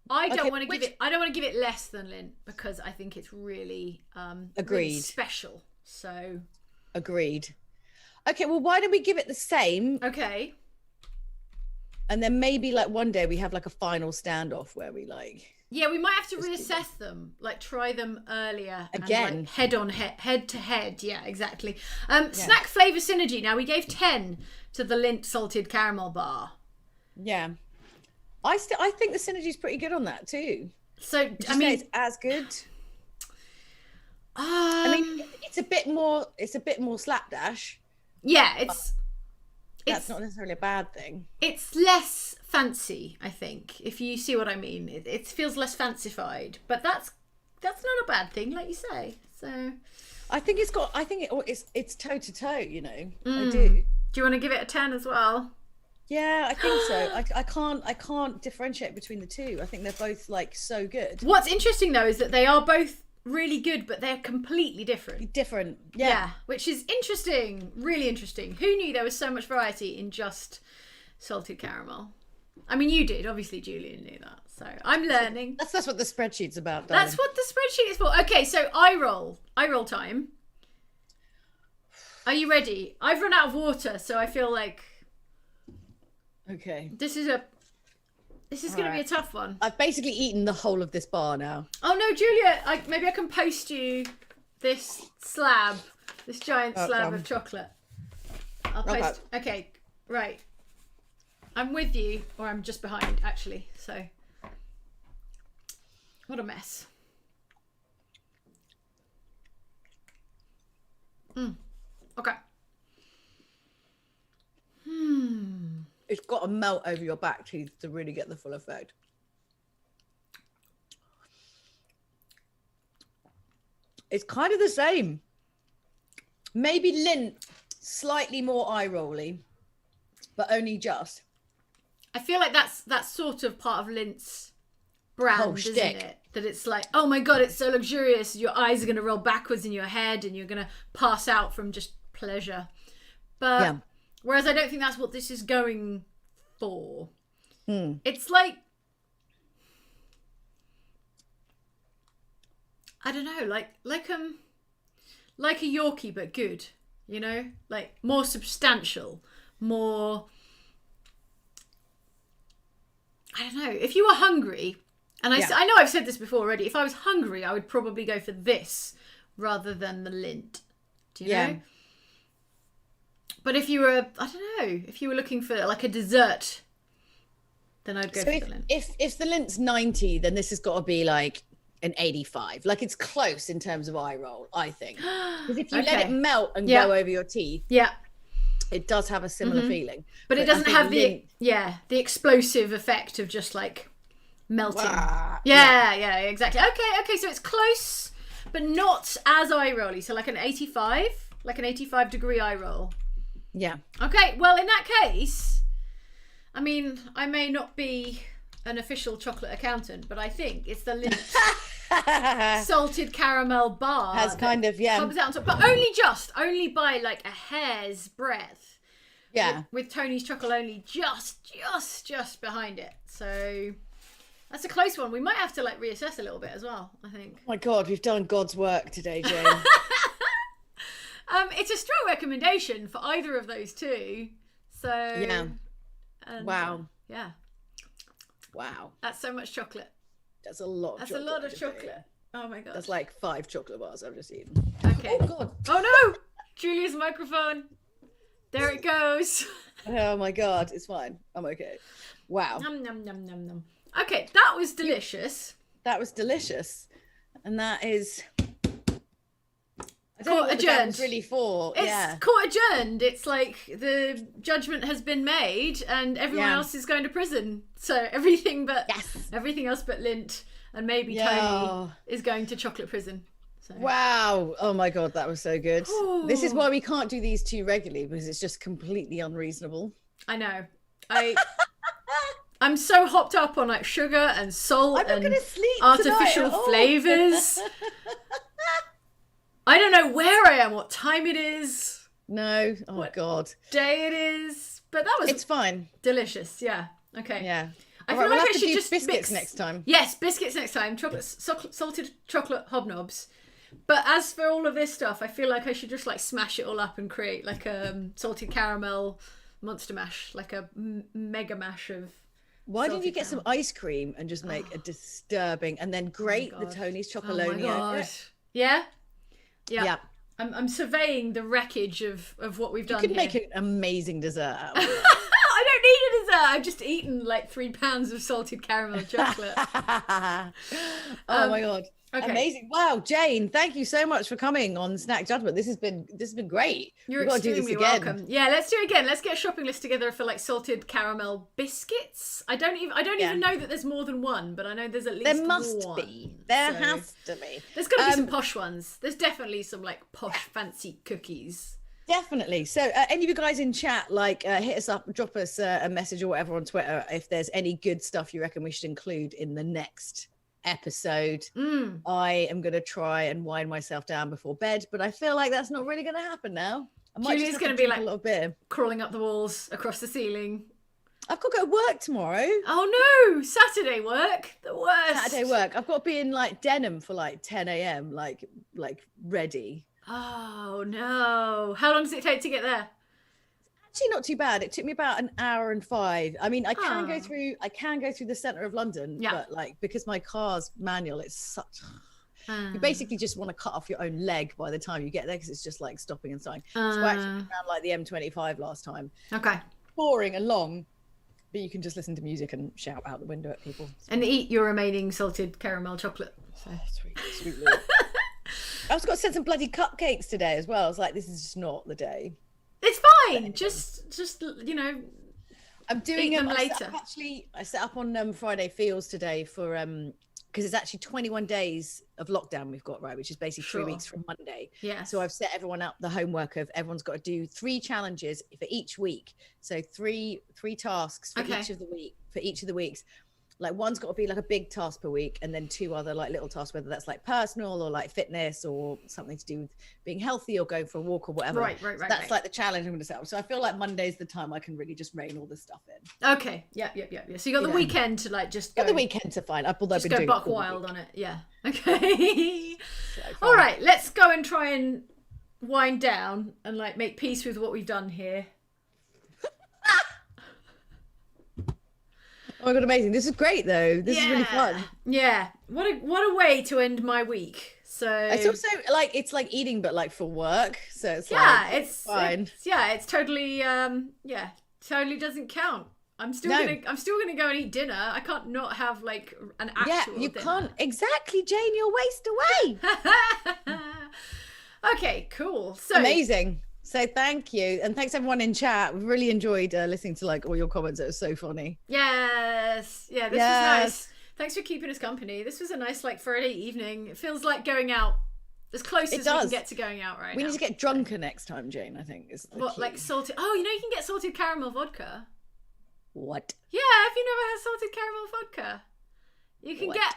I don't want to give it. I don't want to give it less than Lindt because I think it's really really special. So agreed. Okay, well, why don't we give it the same? Okay. And then maybe like one day we have like a final standoff where we like. Yeah, we might have to reassess them, like try them earlier. Again. And, like, head to head. Yeah, exactly. Snack flavour synergy. Now, we gave 10 to the Lindt salted caramel bar. Yeah. I think the synergy's pretty good on that too. So, I mean. It's as good. I mean, it's a bit more slapdash. Yeah, that's not necessarily a bad thing. It's less fancy, I think, if you see what I mean. It feels less fancified, but that's not a bad thing, like you say. So I think it's toe to toe, you know. I do. Do you want to give it a 10 as well? Yeah, I think so. I can't differentiate between the two. I think they're both like so good. What's interesting though is that they are both really good, but they're completely different. Yeah, which is interesting, really interesting. Who knew there was so much variety in just salted caramel? I mean, you did, obviously. Julian knew that, so I'm learning. That's what the spreadsheet's about, darling. That's what the spreadsheet is for. Okay, so I roll time. Are you ready? I've run out of water, so I feel like this is going to be a tough one. I've basically eaten the whole of this bar now. Oh no, Julia! Maybe I can post you this giant slab of chocolate. I'll post. Okay, right. I'm with you, or I'm just behind, actually. So, what a mess. Okay. It's got to melt over your back teeth to really get the full effect. It's kind of the same. Maybe Lindt, slightly more eye-rolly, but only just. I feel like that's sort of part of Lindt's brand, isn't it? That it's like, oh my god, it's so luxurious. Your eyes are going to roll backwards in your head, and you're going to pass out from just pleasure. But whereas I don't think that's what this is going for. It's like, I don't know, like a Yorkie but good, you know, like more substantial, more. I don't know. If you were hungry, and I know I've said this before already, if I was hungry, I would probably go for this rather than the Lindt. Do you know? But if you were, I don't know, if you were looking for like a dessert, then I'd go for the Lindt. If the Lindt's 90, then this has got to be like an 85. Like it's close in terms of eye roll, I think. Because if you let it melt and go over your teeth, it does have a similar feeling. But it doesn't have the explosive effect of just like melting. Yeah, exactly. Okay, so it's close, but not as eye rolly. So like an 85, like an 85 degree eye roll. Yeah. Okay, well in that case, I mean, I may not be an official chocolate accountant, but I think it's the Lindt salted caramel bar has kind of comes out on top, but only by like a hair's breadth. Yeah, with Tony's Chocolonely just behind it. So that's a close one. We might have to like reassess a little bit as well, I think. Oh my god, we've done God's work today, Jane. It's a strong recommendation for either of those two. So wow. Wow. That's so much chocolate. That's a lot of That's chocolate. a lot of chocolate. Oh my god. That's like 5 chocolate bars I've just eaten. Okay. Oh god. Oh no! Julia's microphone. There it goes. Oh my god, it's fine. I'm okay. Wow. Num num num num num. Okay, that was delicious. That was delicious. And that is I don't Court know what the adjourned. was really for. It's court adjourned. It's like the judgment has been made and everyone else is going to prison. So everything else but Lindt and maybe Tony is going to chocolate prison. So. Wow. Oh my god, that was so good. Ooh. This is why we can't do these 2 regularly, because it's just completely unreasonable. I know. I'm so hopped up on like sugar and salt and artificial flavors. I don't know where I am, what time it is. No. Oh my god. Day it is. But that was It's fine. Delicious. Yeah. Okay. Yeah. I feel like I should just biscuits next time. Yes, biscuits next time. Salted chocolate hobnobs. But as for all of this stuff, I feel like I should just like smash it all up and create like a salted caramel monster mash, like a mega mash of. Why didn't you get some ice cream and just make a disturbing and then grate the Tony's Chocolonely over it? Yeah. Yeah. I'm surveying the wreckage of what we've done. You could make an amazing dessert out of it. I don't need a dessert. I've just eaten like 3 pounds of salted caramel chocolate. Oh my god. Okay. Amazing. Wow, Jane, thank you so much for coming on Snack Judgment. This has been great. You're extremely welcome. Yeah, let's do it again. Let's get a shopping list together for like salted caramel biscuits. I don't even know that there's more than one, but I know there's at least one. There must be. There has to be. There's got to be some posh ones. There's definitely some like posh fancy cookies. Definitely. So any of you guys in chat, like hit us up, drop us a message or whatever on Twitter if there's any good stuff you reckon we should include in the next episode. I am going to try and wind myself down before bed, but I feel like that's not really going to happen now. I might Julia's going to be like a little bit crawling up the walls across the ceiling. I've got to go to work tomorrow. Oh no, Saturday work, the worst. Saturday work. I've got to be in like denim for like 10 a.m. like ready. Oh no. How long does it take to get there? Actually not too bad. It took me about an hour and 5. I mean, I can go through the center of London, but like because my car's manual, it's such you basically just want to cut off your own leg by the time you get there because it's just like stopping and starting. So I actually went around like the M25 last time. Okay. Boring and long, but you can just listen to music and shout out the window at people. And eat your remaining salted caramel chocolate. So. Sweet Lord. I was got to send some bloody cupcakes today as well. I was like, this is just not the day. It's fine. Just you know, I'm doing them later. I set up on Friday Feels today for because it's actually 21 days of lockdown we've got, right, which is basically 3 weeks from Monday. Yeah. So I've set everyone up the homework of everyone's got to do 3 challenges for each week. So three tasks for each of the weeks. Like one's got to be like a big task per week, and then 2 other like little tasks, whether that's like personal or like fitness or something to do with being healthy or going for a walk or whatever. Right. That's like the challenge I'm going to set up. So I feel like Monday's the time I can really just rein all this stuff in. Okay. Yeah. So you got the weekend to like just go. Got the weekend to find. Although just go buck wild on it. Yeah. Okay. All right. Let's go and try and wind down and like make peace with what we've done here. Oh my god, amazing. This is great though. This is really fun. Yeah. What a way to end my week. So it's also like it's like eating but like for work. So it's it's fine. It's totally totally doesn't count. I'm still gonna go and eat dinner. I can't not have like an actual you dinner. Can't exactly, Jane, you'll waste away. Okay, cool. So amazing. So thank you, and thanks everyone in chat. We've really enjoyed listening to like all your comments. It was so funny. Yes, this was nice. Thanks for keeping us company. This was a nice like Friday evening. It feels like going out, as close as we can get to going out right now. We need to get drunker next time, Jane. I think is the key. Like salted. Oh, you know you can get salted caramel vodka. What? Yeah, have you never had salted caramel vodka? You can get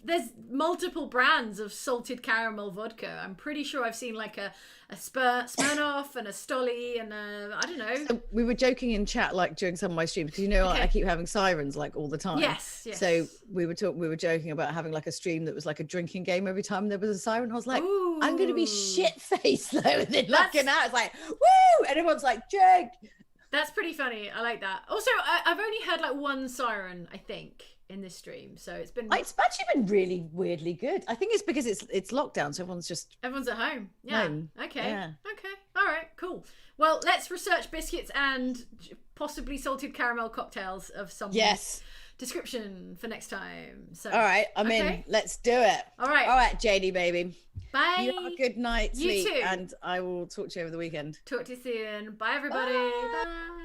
there's multiple brands of salted caramel vodka. I'm pretty sure I've seen like a Smirnoff and a Stolly and I don't know. So we were joking in chat like during some of my streams because I keep having sirens like all the time. Yes. So we were joking about having like a stream that was like a drinking game every time there was a siren. I was like, ooh. I'm going to be shit faced though, and then looking out, it's like woo, and everyone's like drink. That's pretty funny. I like that. Also, I've only heard like one siren, I think. in this stream. So it's been It's actually been really weirdly good. I think it's because it's lockdown, so everyone's at home. Yeah. home. Okay. Yeah. Okay. All right. Cool. Well, let's research biscuits and possibly salted caramel cocktails of some description for next time. So all right, I'm in. Let's do it. All right, JD baby. Bye. You have a good night sleep, You too. and I will talk to you over the weekend. Talk to you soon. Bye, everybody. Bye.